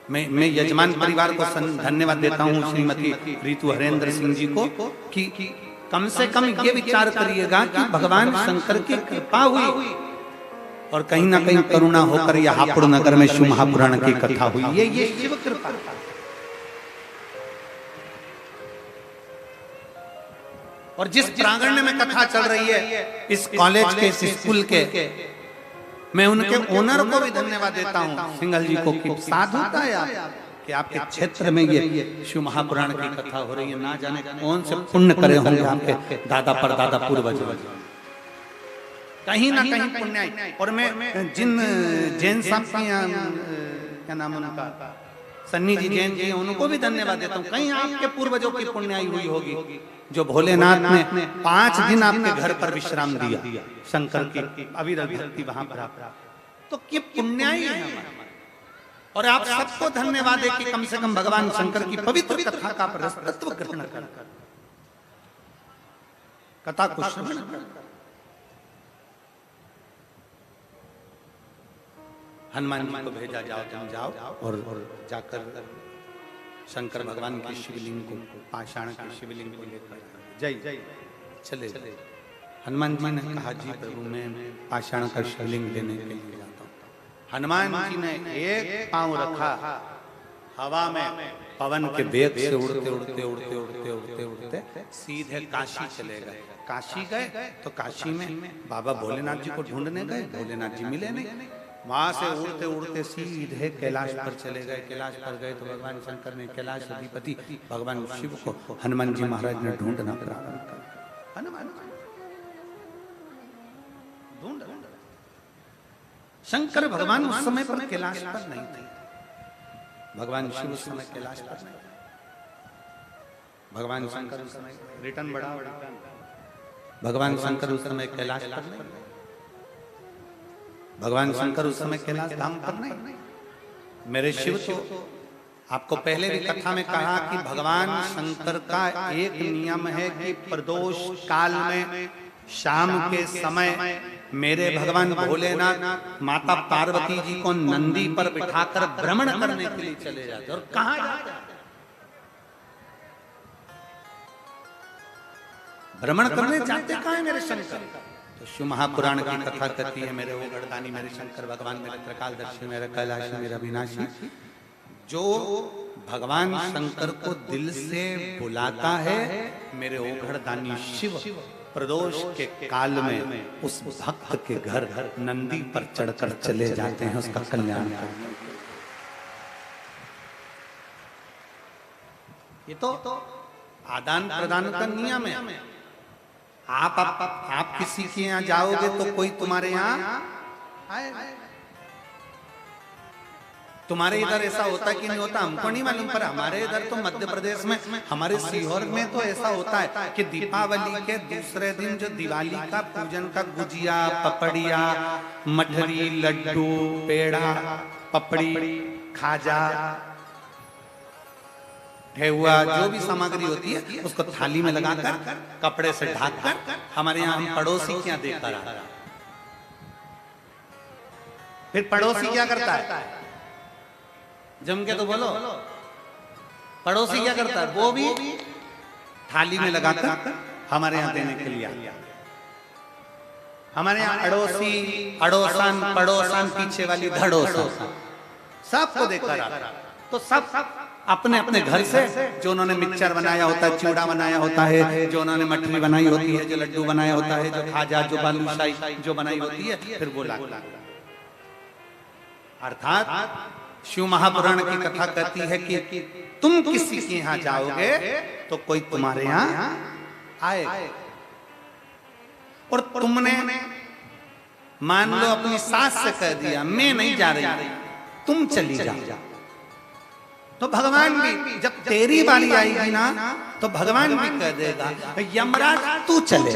मैं यजमान परिवार को धन्यवाद देता हूं, श्रीमती ऋतु हरेंद्र सिंह जी को, कि कम से कम ये विचार करिएगा कि भगवान शंकर की कृपा हुई और कहीं ना कहीं करुणा होकर यह हापुड़ नगर में शिव महापुराण की कथा हुई। ये शिव कृपा। और जिस प्रांगण में कथा चल रही है, इस कॉलेज के, इस स्कूल के, मैं उनके ओनर को भी धन्यवाद देता हूं, सिंघल जी को, कि साधुता है कि आपके क्षेत्र में ये शिव महापुराण की कथा हो रही है। ना जाने कौन से पुण्य करे होंगे आपके दादा परदादा पूर्वज, कहीं ना कहीं पुण्य आई। और मैं जिन जैन साहब की, क्या नाम उनका, सन्नी जी जैन जी, उनको भी धन्यवाद देता हूँ। कहीं आपके पूर्वजों की पुण्याई हुई होगी जो भोलेनाथ ने 5 दिन आपके घर पर विश्राम दिया, शंकर की अविरल भक्ति वहां पर आप, तो ये पुण्याई है हमारा। और आप सबको धन्यवाद है कि कम से कम भगवान शंकर की पवित्र कथा का रसतत्व ग्रहण कर, कथा को श्रवण कर। हनुमान जी को भेजा, जाओ तुम जाओ और जाकर शंकर भगवान की शिवलिंग को, पाषाण के शिवलिंग को लेकर जय जय चले। हनुमान जी ने कहा, जी प्रभु मैं पाषाण का शिवलिंग लेने के लिए जाता हूँ। हनुमान जी ने एक पांव रखा हवा में, पवन के वेग से उड़ते उड़ते उड़ते उड़ते उड़ते उड़ते सीधे काशी चले गए। काशी गए तो काशी में बाबा भोलेनाथ जी को ढूंढने गए, भोलेनाथ जी मिले नहीं। वहां से उड़ते उड़ते सीधे कैलाश पर चले गए। कैलाश पर गए तो भगवान शंकर ने, कैलाश अधिपति भगवान शिव को हनुमान जी महाराज ने ढूंढना प्रारंभ कर। हनुमान ढूंढ, शंकर भगवान उस समय पर कैलाश पर नहीं थे। भगवान शिव उस समय कैलाश पर नहीं, भगवान शंकर उस समय रिटर्न बढ़ा, भगवान शंकर उस समय कैलाश पर नहीं, भगवान शंकर उस समय कैलाश धाम पर नहीं। मेरे शिव तो आपको पहले भी कथा में कहा कि भगवान शंकर का एक नियम है कि प्रदोष काल में शाम के समय मेरे भगवान भोलेनाथ माता पार्वती जी को नंदी पर बिठाकर भ्रमण करने के लिए चले जाते। और कहां जाते? भ्रमण करने जाते कहां है मेरे शंकर? तो शिव महापुराण की कथा कहती है, मेरे वो गढ़दानी, मेरे शंकर भगवान, मेरे त्रिकालदर्शी, मेरे कैलाशी, मेरा विनाशी, जो भगवान शंकर को दिल से बुलाता है, मेरे ओघड़दानी शिव प्रदोष के काल में उस भक्त के घर नंदी पर चढ़कर चले जाते हैं उसका कल्याण करने। ये तो आदान प्रदान का नियम है। आप किसी के यहाँ जाओगे तो कोई तुम्हारे यहाँ आएगा। तुम्हारे इधर ऐसा होता कि नहीं होता हमको नहीं मालूम, पर हमारे इधर तो मध्य प्रदेश में, हमारे सीहोर में तो ऐसा होता है कि दीपावली के दूसरे दिन जो दिवाली का पूजन का गुजिया, पपड़िया, मठरी, लड्डू, पेड़ा, पपड़ी, खाजा, ठेहुआ, जो भी सामग्री होती है उसको थाली में लगाकर कपड़े से ढककर हमारे यहाँ हम पड़ोसी के यहाँ देकर आ। फिर पड़ोसी क्या करता है? जम के तो बोलो, पड़ोसी क्या करता है? वो भी थाली में लगाकर हमारे यहाँ देने के लिए आया। हमारे यहाँ अड़ोसी, अड़ोसन, पड़ोसन, पीछे वाली धड़ोसन, सबको देकर आता। तो सब अपने अपने घर से जो उन्होंने मिक्सचर बनाया होता है, चिवड़ा बनाया होता है, जो उन्होंने मठरी बनाई होती है, जो लड्डू बनाया होता है, जो खाजा, जो बालूशाही जो बनाई होती है, फिर वो ला। अर्थात शिव महापुराण की कथा कहती है कि तुम किसी के यहाँ जाओगे तो कोई तुम्हारे यहाँ आएगा। और तुमने मान लो अपनी सास से कह दिया मैं नहीं जा रही, तुम चली जाओ, तो भगवान भी जब तेरी बारी आएगी ना तो भगवान भी कह देगा यमराज तू चले,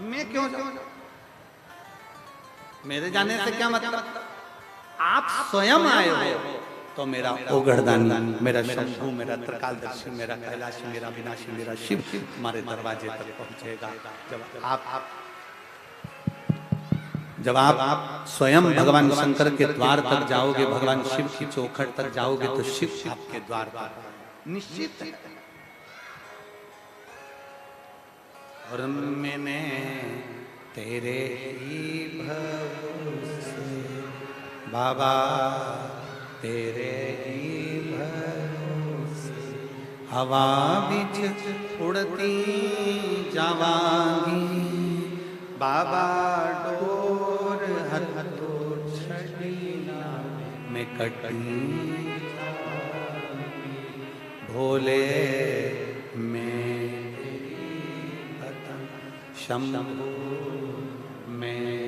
मैं क्यों जाऊं? मेरे जाने से क्या मतलब? आप स्वयं आए हो तो मेरा ओघड़दानी, मेरा शंभू, मेरा त्रिकालदर्शी, मेरा कैलाशी, मेरा विनाशी, मेरा शिव तुम्हारे दरवाजे तक पहुंचेगा। जब आप स्वयं भगवान शंकर के द्वार तक जाओगे, भगवान शिव की चौखट तक जाओगे तो शिव आपके द्वार पर निश्चित है। और मैंने तेरे ही भरोसे बाबा, तेरे ही भरोसे हवा बिच उड़ती जावांगी बाबा, डोर हथो छड़ीना में कटी भोले में शंभू में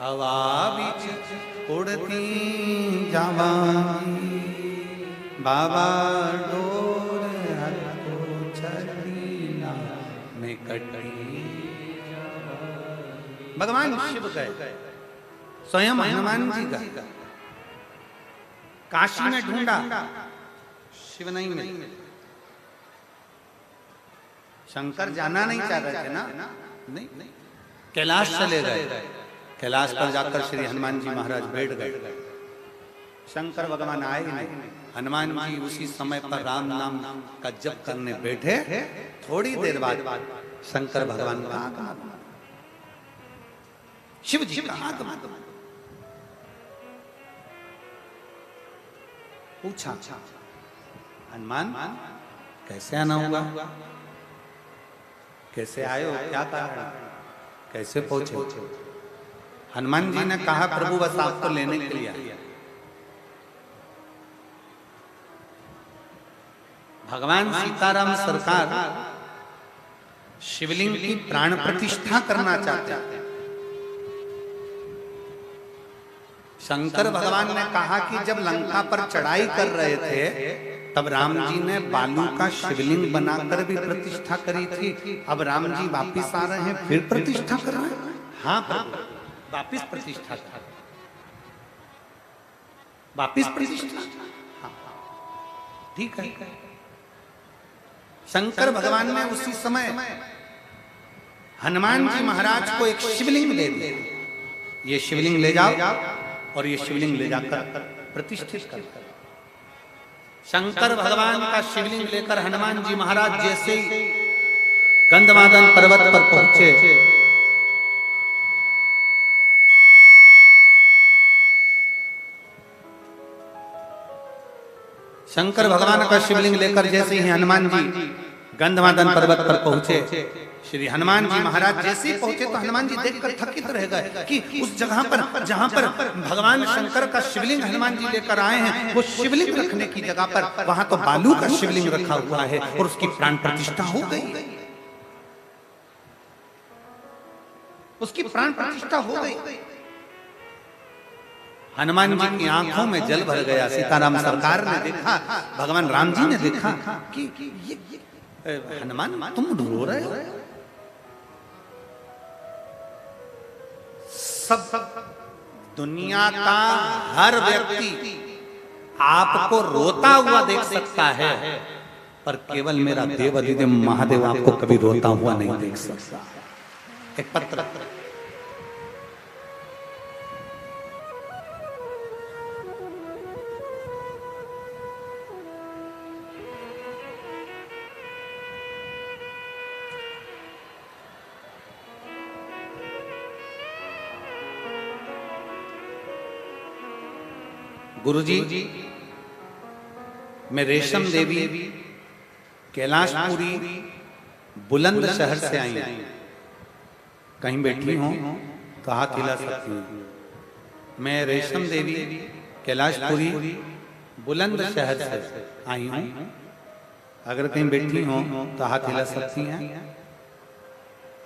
हवा बिच उड़ती जावांगी बाबा, डोर में कटी। भगवान शिव गए, स्वयं हनुमान जी गए, काशी में ढूंढा, शिव नहीं मिले। शंकर जाना नहीं चाह रहे थे ना, नहीं, कैलाश चले गए। कैलाश पर जाकर श्री हनुमान जी महाराज बैठ गए। शंकर भगवान आए नहीं। हनुमान जी उसी समय पर राम नाम का जप करने बैठे। थोड़ी देर बाद शंकर भगवान का आगमन, शिव जी का आगमन। पूछा, हनुमान कैसे आना हुआ, कैसे आए हो, क्या कारण, कैसे पहुंचे? हनुमान जी ने कहा, प्रभु बस आपको लेने के लिए आया। भगवान सीताराम सरकार शिवलिंग की प्राण प्रतिष्ठा करना चाहते हैं। शंकर भगवान ने कहा कि जब लंका पर चढ़ाई कर रहे थे तब राम जी ने बालू का शिवलिंग बनाकर भी प्रतिष्ठा करी थी। अब राम जी वापिस आ रहे हैं, फिर प्रतिष्ठा कर रहे हैं। हाँ प्रभु, वापिस प्रतिष्ठा कर, वापिस प्रतिष्ठा, ठीक है। शंकर भगवान ने उसी समय हनुमान जी महाराज को एक शिवलिंग दे दिया। ये शिवलिंग ले जाओ और ये शिवलिंग ले जाकर प्रतिष्ठित कर। शंकर भगवान का शिवलिंग लेकर हनुमान जी महाराज जैसे ही गंधमादन पर्वत पर पहुंचे, शंकर भगवान का शिवलिंग लेकर जैसे ही हनुमान जी गंधमादन पर्वत पर पहुंचे, श्री हनुमान जी महाराज जैसे ही पहुंचे तो हनुमान जी देखकर थकित रह गए कि उस जगह पर जहां पर भगवान शंकर का शिवलिंग हनुमान जी लेकर आए हैं, वो शिवलिंग रखने की जगह पर वहां तो बालू का शिवलिंग रखा हुआ है और उसकी प्राण प्रतिष्ठा हो गई, उसकी प्राण प्रतिष्ठा हो गई। हनुमान जी की आंखों में जल भर गया। सीताराम सरकार ने देखा, भगवान राम जी ने देखा कि ये हनुमान तुम रो रहे हो। सब दुनिया का हर व्यक्ति आपको रोता हुआ देख सकता है, पर केवल मेरा देव अधिदेव महादेव आपको कभी रोता हुआ नहीं देख सकता। एक पत्र, गुरुजी, मैं रेशम देवी कैलाशपुरी बुलंद शहर से आई हूं। कहीं बैठी हूं तो हाथ हिला सकती हूं। मैं रेशम देवी कैलाशपुरी बुलंद शहर से आई हूं। अगर कहीं बैठी हूं तो हाथ हिला सकती हैं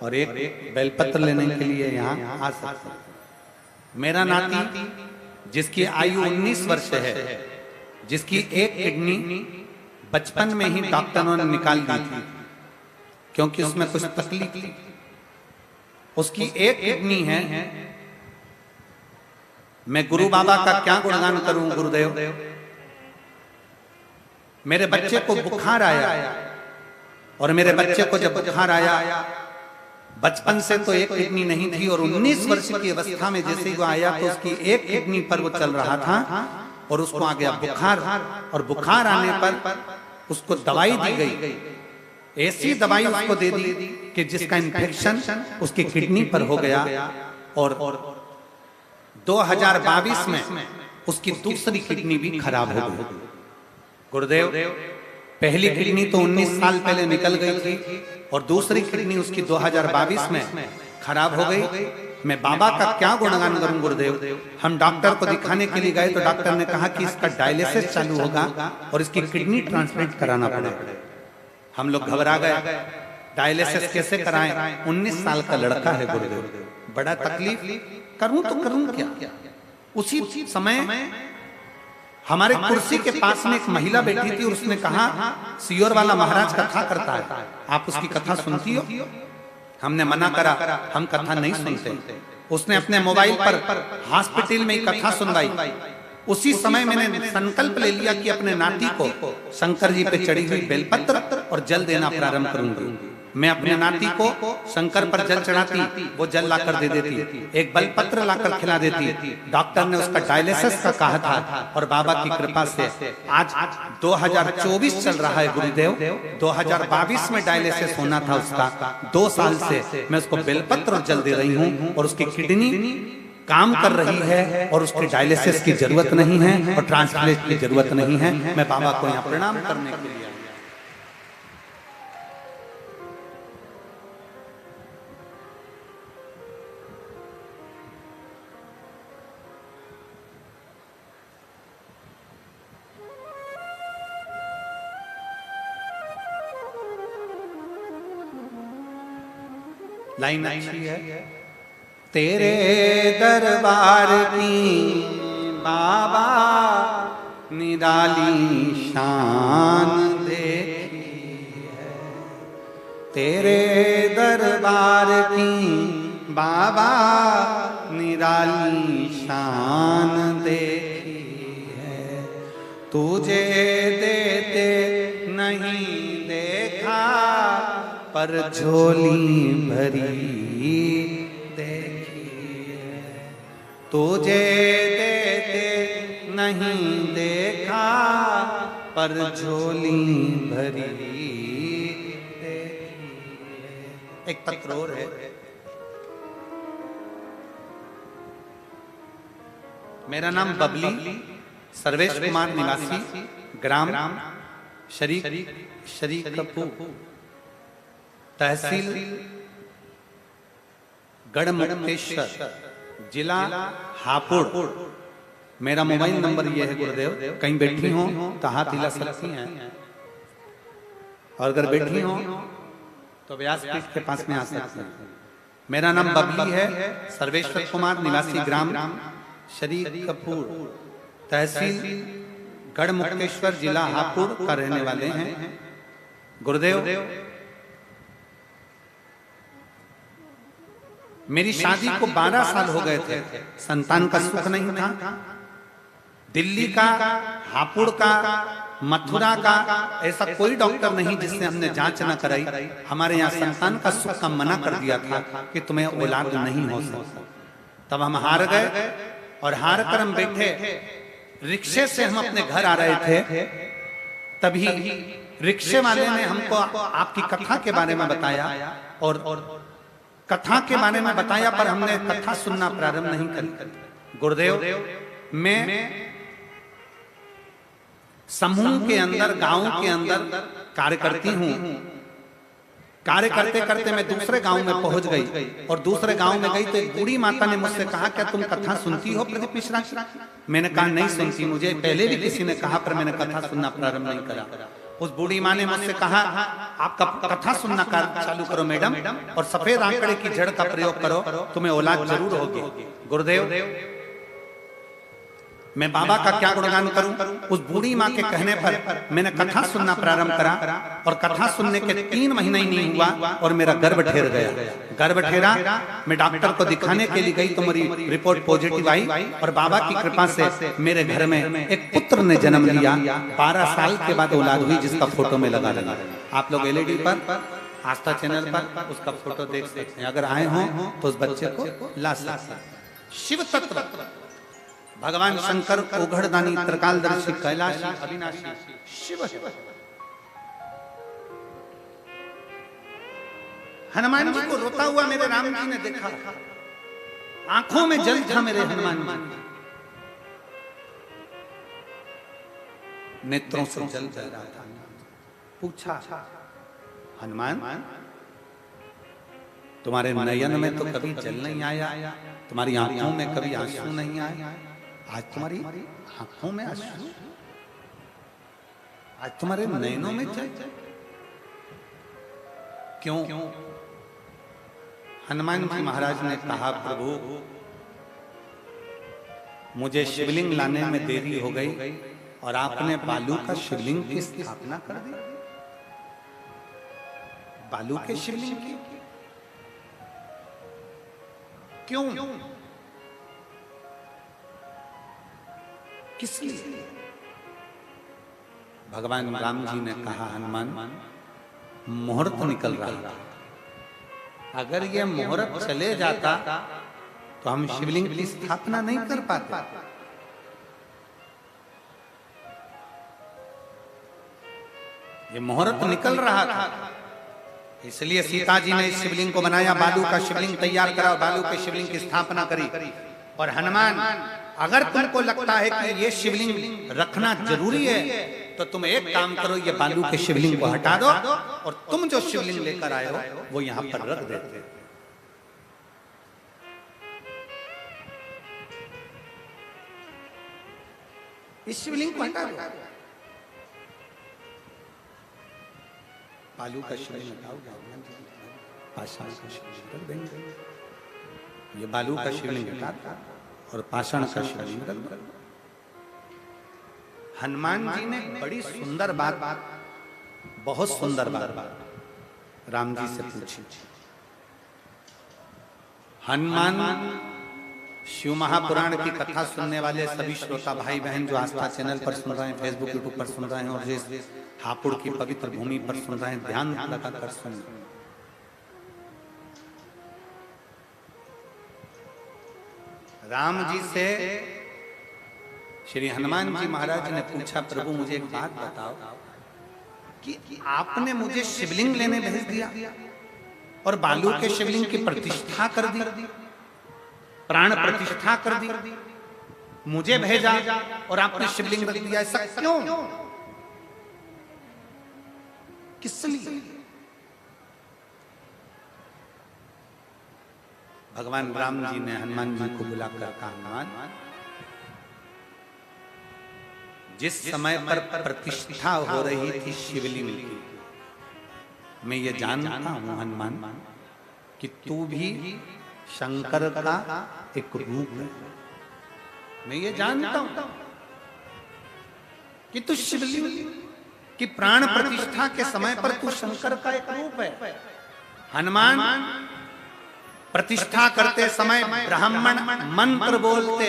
और एक बेलपत्र लेने के लिए यहाँ आ सकती हैं। मेरा नाती जिसकी आयु 19 वर्ष है, जिसकी एक किडनी बचपन में ही डॉक्टरों ने निकाल दी थी क्योंकि उसमें कुछ तकलीफ थी, उसकी एक किडनी है। मैं गुरु बाबा का क्या गुणगान करूं गुरुदेव। मेरे बच्चे को बुखार आया और मेरे बच्चे को जब बुखार आया, बचपन से तो एक किडनी नहीं थी और 19 वर्ष की अवस्था में जैसे ही वो आया तो उसकी एक किडनी पर वो चल रहा था और उसको आ गया बुखार। और बुखार आने पर उसको दवाई दी गई, ऐसी दवाई उसको दे दी कि जिसका इन्फेक्शन उसकी किडनी पर हो गया और 2022 में उसकी दूसरी किडनी भी खराब हो गई। गुरुदेव, पहली किडनी तो 19 साल पहले निकल गई थी और दूसरी किडनी उसकी 2022 में खराब हो गई। मैं बाबा का क्या गुणगान करूं गुरुदेव। हम डॉक्टर को दिखाने के लिए गए तो डॉक्टर ने कहा कि इसका डायलिसिस चालू होगा और इसकी किडनी ट्रांसप्लांट कराना पड़ेगा। हम लोग घबरा गए, डायलिसिस कैसे कराएं, 19 साल का लड़का है गुरुदेव, बड़ा तकलीफ, करूं तो करूं क्या। उसी समय हमारे कुर्सी के पास में एक महिला बैठी थी और उसने कहा, सियोर वाला महाराज कथा करता है, आप उसकी कथा सुनती हो? हमने मना करा, हम कथा नहीं सुनते। उसने अपने मोबाइल पर हॉस्पिटल में कथा सुनवाई। उसी समय मैंने संकल्प ले लिया कि अपने नाती को शंकर जी पे चढ़ी हुई बेलपत्र और जल देना प्रारंभ करूंगी। मैं अपने नाती को शंकर पर जल चढ़ाती, वो जल लाकर दे देती, एक बेलपत्र लाकर खिला देती। डॉक्टर ने उसका डायलिसिस का कहा था और बाबा की कृपा से आज 2024 चल रहा है गुरुदेव, 2022 में डायलिसिस होना था उसका। 2 साल से मैं उसको बेलपत्र और जल दे रही हूँ और उसकी किडनी काम कर रही है और उसकी डायलिसिस की जरूरत नहीं है और ट्रांसप्लांट की जरूरत नहीं है। मैं बाबा को यहाँ प्रणाम करने के लिए लाइन अच्छी है। तेरे दरबार की बाबा निराली शान देखी है, तेरे दरबार की बाबा निराली शान देखी है। तुझे देते नहीं देखा पर झोली भरी देखी है। तुझे देते नहीं देखा पर झोली भरी देखी है। एक पत्र और है। मेरा नाम बबली सर्वेश कुमार निवासी, ग्राम शरीकपुर, तहसील गढ़मुक्तेश्वर, जिला हापुड़। मेरा मोबाइल नंबर ये है गुरुदेव, कहीं बैठी हो तो हाथ हिला सकती हैं और अगर बैठी हो तो व्यासपीठ के पास में आ सकती हैं। मेरा नाम बबली है, सर्वेश्वर कुमार निवासी, ग्राम शरीकपुर, तहसील गढ़मुक्तेश्वर, जिला हापुड़ का रहने वाले हैं। गुरुदेव, मेरी शादी को 12 साल हो गए थे, संतान का सुख नहीं था। दिल्ली का, हापुड़ का, मथुरा का ऐसा कोई डॉक्टर नहीं जिसने हमने जांच न कराई। हमारे यहाँ संतान का सुख का मना कर दिया था कि तुम्हें औलाद नहीं हो सकता। तब हम हार गए और हार कर हम बैठे, रिक्शे से हम अपने घर आ रहे थे। तभी रिक्शे वाले ने हमको आपकी कथा के बारे में बताया और कथा के बारे में बताया, पर हमने कथा सुनना प्रारंभ नहीं करी। गुरुदेव, मैं समूह के अंदर, गांव के अंदर कार्य करती हूँ। कार्य करते करते मैं दूसरे गांव में पहुंच गई और दूसरे गांव में गई तो एक बूढ़ी माता ने मुझसे कहा, क्या तुम कथा सुनती हो प्रदीप मिश्रा? मैंने कहा नहीं सुनती, मुझे पहले भी किसी ने कहा पर मैंने कथा सुनना प्रारंभ नहीं करा। उस बूढ़ी माँ ने मुझसे कहा, आप कथा सुनना चालू करो मैडम और सफेद आंकड़े की जड़ का प्रयोग करो, तुम्हें औलाद जरूर होगी। गुरुदेव, मैं बाबा का क्या गुणगान करूं? उस बूढ़ी माँ के कहने पर मैंने कथा सुनना प्रारंभ करा और कथा सुनने के 3 महीने ही नहीं हुआ और मेरा गर्भ ठहर गया। गर्भ ठहरा, मैं डॉक्टर को दिखाने के लिए गई तो मेरी रिपोर्ट पॉजिटिव आई और बाबा की कृपा से मेरे घर में एक पुत्र ने जन्म लिया। 12 साल के बाद औलाद हुई, जिसका फोटो में लगा। आप लोग LED पर, आस्था चैनल पर उसका फोटो देख सकते हैं। अगर आए हो तो उस बच्चे को ला सकते हैं। शिव तत्व भगवान शंकर, ओघड़दानी, त्रिकालदर्शी, कैलाशी, अविनाशी शिव। हनुमान जी को रोता हुआ मेरे राम जी ने देखा, आंखों में जल था मेरे हनुमान जी, नेत्रों से जल बह रहा था। पूछा, हनुमान तुम्हारे नयन में तो कभी जल नहीं आया, तुम्हारी आंखों में कभी आंसू नहीं आए, आज तुम्हारी आंखों में आंसू, आज तुम्हारे नयनों में जल क्यों? हनुमान जी महाराज ने कहा, प्रभु मुझे शिवलिंग लाने में देरी हो गई और आपने बालू का शिवलिंग की स्थापना कर दी। बालू के शिवलिंग की क्यों? किस लिए? भगवान राम जी ने कहा, हनुमान मुहूर्त निकल रहा था, अगर ये मुहूर्त चले जाता तो हम शिवलिंग की स्थापना नहीं कर पाते। ये मुहूर्त निकल रहा था, इसलिए सीता जी ने इस शिवलिंग को बनाया, बालू का शिवलिंग तैयार करा और बालू के शिवलिंग की स्थापना करी। और हनुमान, अगर तुमको लगता है कि ये शिवलिंग रखना जरूरी है तो तुम एक काम करो, ये बालू के शिवलिंग को हटा दो और तुम जो शिवलिंग लेकर आए हो वो यहां पर रख देते। इस शिवलिंग को हटा दो, बालू का शिवलिंग हटाओ, पाषाण का शिवलिंग रख देंगे। ये बालू का शिवलिंग हटा और पाषाण का शिवलिंग रख दो। हनुमान जी ने बड़ी सुंदर बात, बहुत सुंदर बात राम जी से पूछी। हनुमान, शिव महापुराण की कथा सुनने वाले सभी श्रोता भाई बहन जो आस्था चैनल पर सुन रहे हैं, फेसबुक यूट्यूब पर सुन रहे हैं और जिस हापुड़ की पवित्र भूमि पर सुन रहे हैं, ध्यान लगाकर सुन। राम जी से श्री हनुमान जी महाराज ने पूछा, प्रभु मुझे एक बात बताओ कि आपने मुझे शिवलिंग लेने भेज दिया और बालू के शिवलिंग की प्रतिष्ठा कर दी, प्राण प्रतिष्ठा कर दी, मुझे भेजा और आपने शिवलिंग रख दिया, ऐसा क्यों? किस लिए? भगवान राम जी ने हनुमान जी को बुलाकर कहा, हनुमान, जिस समय पर प्रतिष्ठा हो रही थी शिवलिंग की, मैं ये जानता हूं हनुमान कि तू भी शंकर का एक रूप है। मैं ये जानता हूं कि तू शिवलिंग की प्राण प्रतिष्ठा के समय पर तू शंकर का एक रूप है। हनुमान, प्रतिष्ठा करते समय ब्राह्मण मंत्र बोलते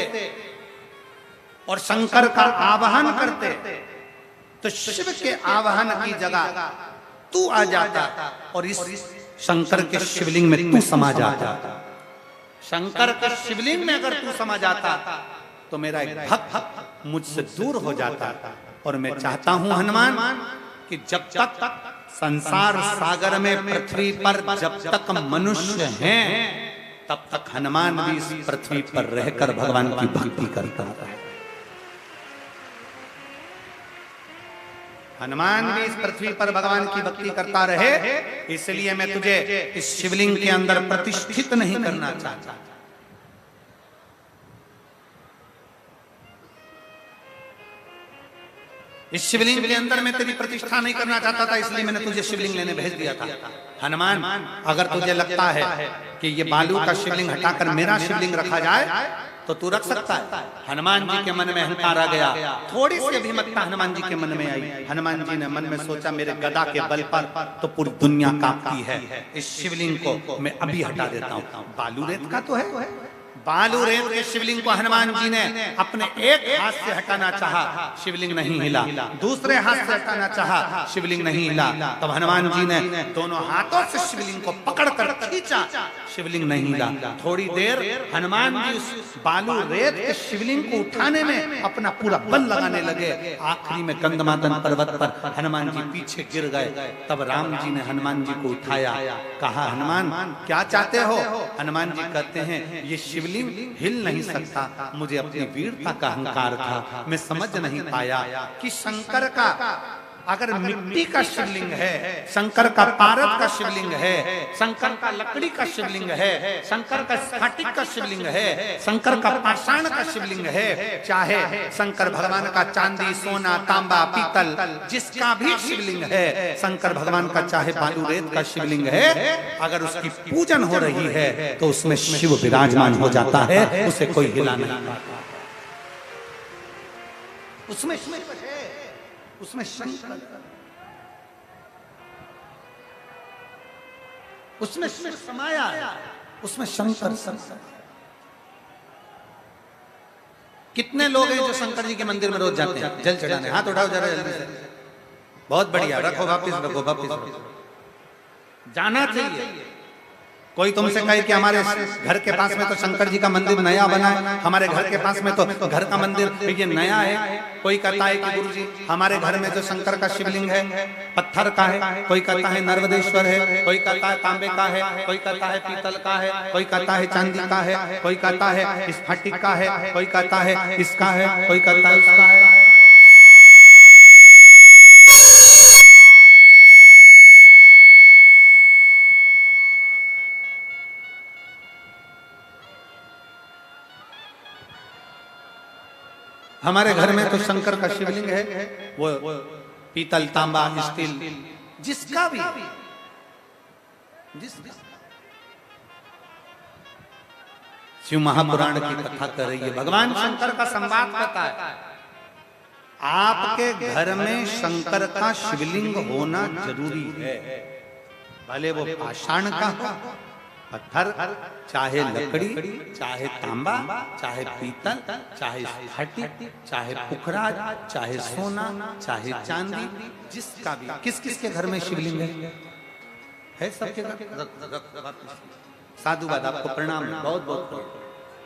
और शंकर का आवाहन करते, तो शिव के आवाहन की जगह तू आ जाता और इस शंकर के शिवलिंग में तू समा जाता। शंकर के शिवलिंग में अगर तू समा जाता तो मेरा एक भक्त मुझसे दूर हो जाता। और मैं चाहता हूं हनुमान कि जब तक संसार सागर में, पृथ्वी पर जब तक मनुष्य हैं, तब तक हनुमान भी इस पृथ्वी पर रहकर भगवान की भक्ति करता है। हनुमान भी इस पृथ्वी पर भगवान की भक्ति करता रहे, इसलिए मैं तुझे इस शिवलिंग के अंदर प्रतिष्ठित नहीं करना चाहता। इस शिवलिंग के अंदर मैं तेरी प्रतिष्ठा नहीं करना चाहता था, इसलिए मैंने तुझे शिवलिंग लेने भेज दिया था। हनुमान, अगर तुझे लगता है कि ये बालू का शिवलिंग हटाकर मेरा शिवलिंग रखा जाए तो तू रख सकता है। हनुमान जी के मन में अहंकार आ गया, थोड़ी सी अभिमतता हनुमान जी के मन में आई। हनुमान जी ने मन में सोचा, मेरे गदा के बल पर तो पूरी दुनिया कांपती है, इस शिवलिंग को मैं अभी हटा देता हूँ। बालू रेत का तो है। बालू रेत के शिवलिंग को हनुमान जी ने अपने एक हाथ से हटाना चाहा, शिवलिंग नहीं हिला। दूसरे हाथ से हटाना चाहा, शिवलिंग नहीं हिला। तब हनुमान जी ने दोनों हाथों से शिवलिंग को पकड़कर खींचा, शिवलिंग नहीं हिला। थोड़ी देर हनुमान जी उस बालू रेत के शिवलिंग को उठाने में अपना पूरा बल लगाने लगे। आखिरी में गंधमादन पर्वत पर हनुमान जी पीछे गिर गए। तब राम जी ने हनुमान जी को उठाया, कहा, हनुमान क्या चाहते हो? हनुमान जी कहते हैं, ये शिवलिंग हिल नहीं सकता, मुझे अपनी वीरता का अहंकार था, मैं समझ नहीं पाया कि शंकर का अगर मिट्टी का शिवलिंग है, शंकर का पारद का शिवलिंग है, शंकर का लकड़ी का शिवलिंग है, शंकर का स्फटिक का शिवलिंग है, शंकर का पाषाण का शिवलिंग है, चाहे शंकर भगवान का चांदी, सोना, तांबा, पीतल जिसका भी शिवलिंग है, शंकर भगवान का चाहे बालू रेत का शिवलिंग है, अगर उसकी पूजन हो रही है तो उसमें शिव विराजमान हो जाता है, उसे कोई हिला नहीं पाता। उसमें शिव है, उसमें शंकर, उसमें शिव समाया है, उसमें शंकर शंकर। कितने लोग हैं जो शंकर जी के मंदिर में रोज जाते हैं जल चढ़ाने? हाथ उठाओ जरा जल्दी से। बहुत बढ़िया, रखो वापिस, रखो वापिस। जाना चाहिए। कोई तुमसे कहे कि हमारे घर के पास में तो शंकर जी का मंदिर नया बना है, हमारे घर के पास में तो घर का मंदिर ये नया है। कोई कहता है कि गुरुजी हमारे घर में जो शंकर का शिवलिंग है पत्थर का है, कोई कहता है नर्मदेश्वर है, कोई कहता है तांबे का है, कोई कहता है पीतल का है, कोई कहता है चांदी का है, कोई कहता है स्फटिक का है, कोई कहता है इसका है, कोई कहता है उसका है। हमारे घर में तो शंकर का शिवलिंग है, वो पीतल तांबा स्टील जिसका भी शिव महापुराण की कथा कर रही है, भगवान शंकर का संवाद करता है। आपके घर में शंकर का शिवलिंग होना जरूरी है, भले वो पाषाण का हो, पत्थर, चाहे लकड़ी, चाहे तांबा, चाहे पीतल, चाहे स्फटिक, चाहे पुखराज, चाहे सोना, चाहे चांदी, जिसका भी। किस किस के घर में शिवलिंग है? सबके घर। साधुवाद, आपको प्रणाम, बहुत बहुत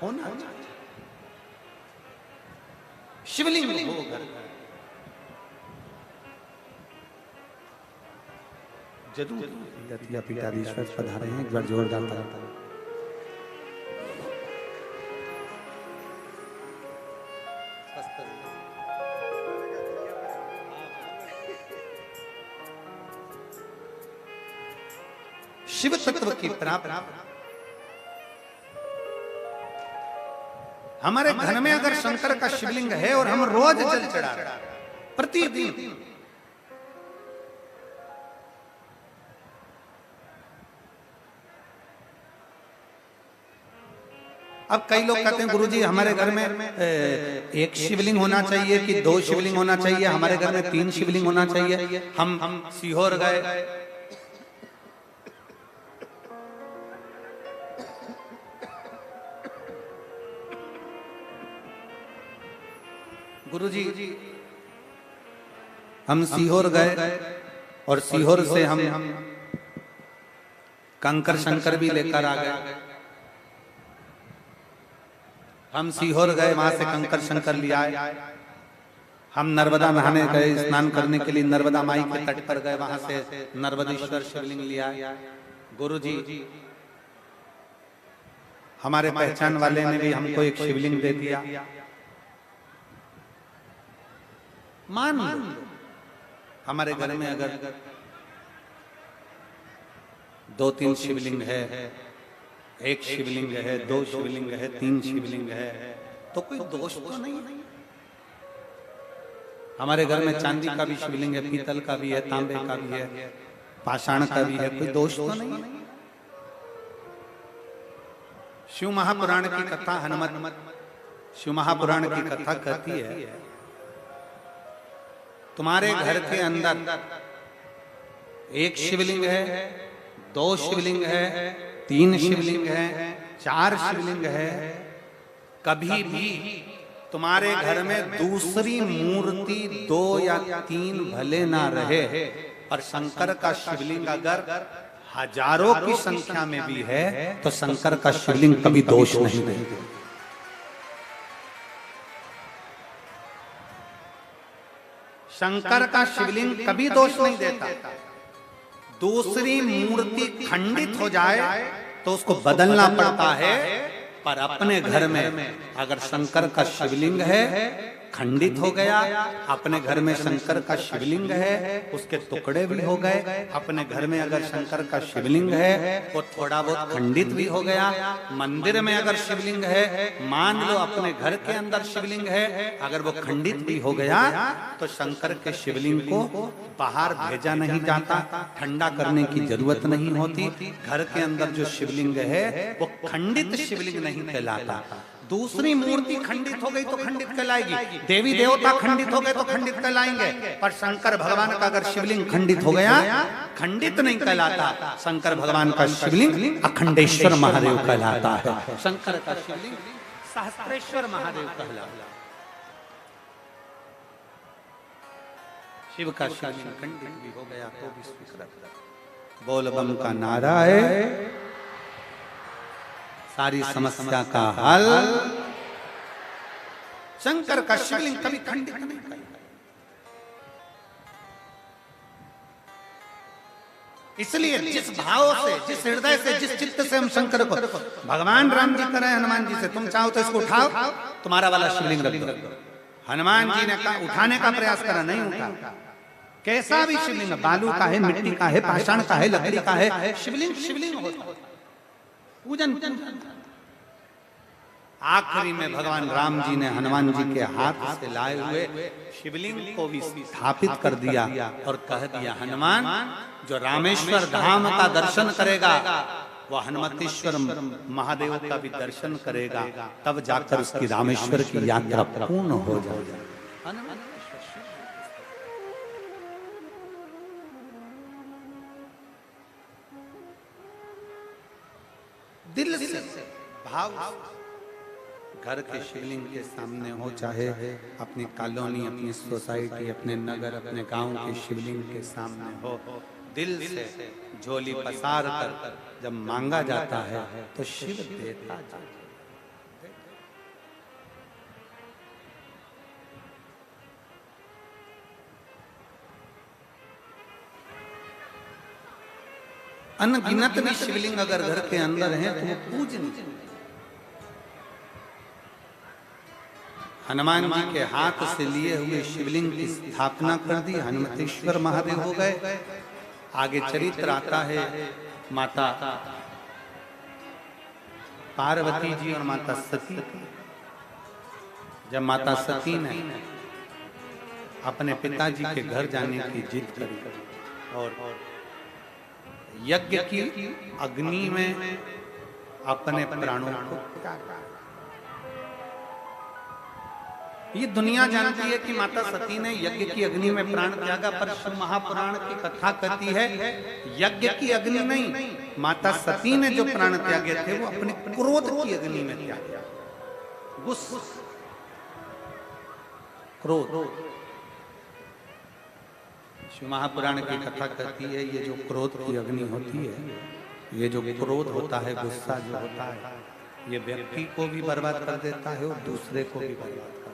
होना चाहिए शिवलिंग हो घर जरूर। पीठाधीश्वर पधारे हैं, एक बार जोरदार ताली। शिव तत्व की प्राप्ति हमारे घर में अगर शंकर का शिवलिंग है और हम रोज जल चढ़ा रहे हैं प्रतिदिन, अब कई लोग कहते हैं गुरुजी हमारे घर में एक शिवलिंग होना चाहिए कि 2 शिवलिंग होना चाहिए, हमारे घर में 3 शिवलिंग होना चाहिए। हम सीहोर गए, गुरुजी हम सीहोर गए और सीहोर से हम कंकर शंकर भी लेकर आ गए। हम सीहोर गए, वहां से कंकर शंकर ले आए। हम नर्मदा नहाने गए, स्नान करने के लिए नर्मदा माई के तट पर गए, वहां से नर्मदेश्वर शिवलिंग ले आए। गुरुजी हमारे पहचान वाले ने भी हमको एक शिवलिंग दे दिया। मान लो हमारे घर में अगर 2-3 शिवलिंग है, एक शिवलिंग है, 2 शिवलिंग है, 3 शिवलिंग है, तो कोई दोष तो नहीं। हमारे घर में चांदी का भी शिवलिंग है, पीतल का भी है, तांबे का भी है, पाषाण का भी है, कोई दोष तो नहीं। शिव महापुराण की कथा, हनुमत शिव महापुराण की कथा कहती है तुम्हारे घर के अंदर एक शिवलिंग है, 2 शिवलिंग है, 3 शिवलिंग है, 4 शिवलिंग है, कभी भी तुम्हारे घर में दूसरी मूर्ति 2 या 3 भले ना रहे, और शंकर का शिवलिंग अगर हजारों की संख्या में भी है तो शंकर का शिवलिंग कभी दोष नहीं देगा। शंकर का शिवलिंग कभी दोष नहीं देता। दूसरी मूर्ति खंडित हो जाए तो उसको बदलना पड़ता है, पर अपने घर में अगर शंकर का शिवलिंग है, खंडित हो गया, अपने घर में शंकर का शिवलिंग है, उसके टुकड़े भी हो गए, अपने घर में अगर शंकर का शिवलिंग है वो थोड़ा बहुत खंडित भी हो गया, मंदिर में अगर शिवलिंग है, मान लो अपने घर के अंदर शिवलिंग है, अगर वो खंडित भी हो गया तो शंकर के शिवलिंग को बाहर भेजा नहीं जाता, ठंडा करने की जरूरत नहीं होती। घर के अंदर जो शिवलिंग है वो खंडित शिवलिंग नहीं कहलाता। दूसरी मूर्ति खंडित हो गई तो खंडित कहलाएगी, देवी देवता खंडित हो गए तो खंडित कहलाएंगे। पर शंकर भगवान का अगर शिवलिंग खंडित हो गया, खंडित नहीं कहलाता। शंकर भगवान का शिवलिंग अखंडेश्वर महादेव कहलाता है। शंकर का शिवलिंग सहस्त्रेश्वर महादेव कहलाता। शिव का शिवलिंग खंडित भी हो गया तो भी स्वीकृत। बोल बम का नारा है, सारी समस्या का हल। शंकर का शिवलिंग कभी खंडित नहीं किया। इसलिए जिस भाव से, जिस हृदय से, जिस चित्त से हम शंकर को, भगवान राम जी करें हनुमान जी से, तुम चाहो तो इसको उठाओ, तुम्हारा वाला शिवलिंग रख दो। हनुमान जी ने कहा उठाने का प्रयास करा, नहीं उठा। कैसा भी शिवलिंग, बालू का है, मिट्टी का है, पाषाण का है, लकड़ी का है, शिवलिंग शिवलिंग होता है। पूजन आखिरी में भगवान राम जी ने हनुमान जी के हाथ से लाए हुए शिवलिंग को भी स्थापित कर दिया और कह दिया, हनुमान जो रामेश्वर धाम का दर्शन करेगा वह हनुमतेश्वर महादेव का भी दर्शन करेगा, तब जाकर उसकी रामेश्वर की यात्रा पूर्ण हो जाएगी। दिल से भाव, घर के शिवलिंग के सामने हो, चाहे अपनी कॉलोनी, अपनी सोसाइटी, अपने नगर, अपने गांव के शिवलिंग के सामने हो, दिल से झोली पसार कर जब मांगा जाता है तो शिव देता जाता है। अनगिनत भी शिवलिंग अगर घर के अंदर हैं तो वो पूजनीय। हनुमान जी के हाथ से लिए हुए शिवलिंग की स्थापना कर दी, हनुमतेश्वर महादेव हो गए। आगे चरित्र आता है माता पार्वती जी और माता सती। जब माता सती ने अपने पिताजी के घर जाने की जिद करी और यज्ञ की अग्नि में अपने प्राणों को त्यागा। ये दुनिया जानती है कि माता सती ने यज्ञ की अग्नि में प्राण त्यागा, पर शिव महापुराण की कथा कहती है यज्ञ की अग्नि नहीं, माता सती ने जो प्राण त्यागे थे वो अपने क्रोध की अग्नि में त्यागे। क्रोध, शिव महापुराण की कथा कहती है ये जो क्रोध की अग्नि होती है, ये जो क्रोध होता है, गुस्सा जो होता है, ये व्यक्ति को भी बर्बाद कर देता है और दूसरे को भी बर्बाद कर देता है।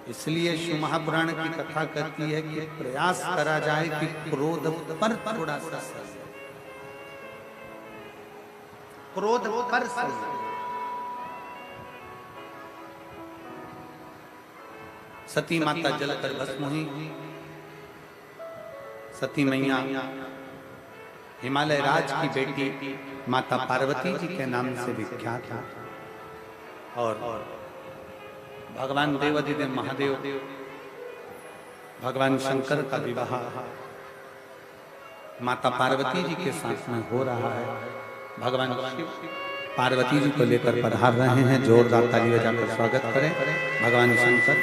इसलिए शिव महापुराण की कथा कहती है कि प्रयास करा जाए कि क्रोध पर थोड़ा सा क्रोध पर सती माता जलकर भस्म हुई। सती मैया हिमालय राज की बेटी माता पार्वती जी के नाम से विख्यात है और भगवान देवाधिदेव महादेव भगवान शंकर का विवाह माता पार्वती जी के साथ में हो रहा है। भगवान शिव पार्वती जी को लेकर पधार रहे हैं। जोरदार ताली बजाकर स्वागत करें भगवान शंकर।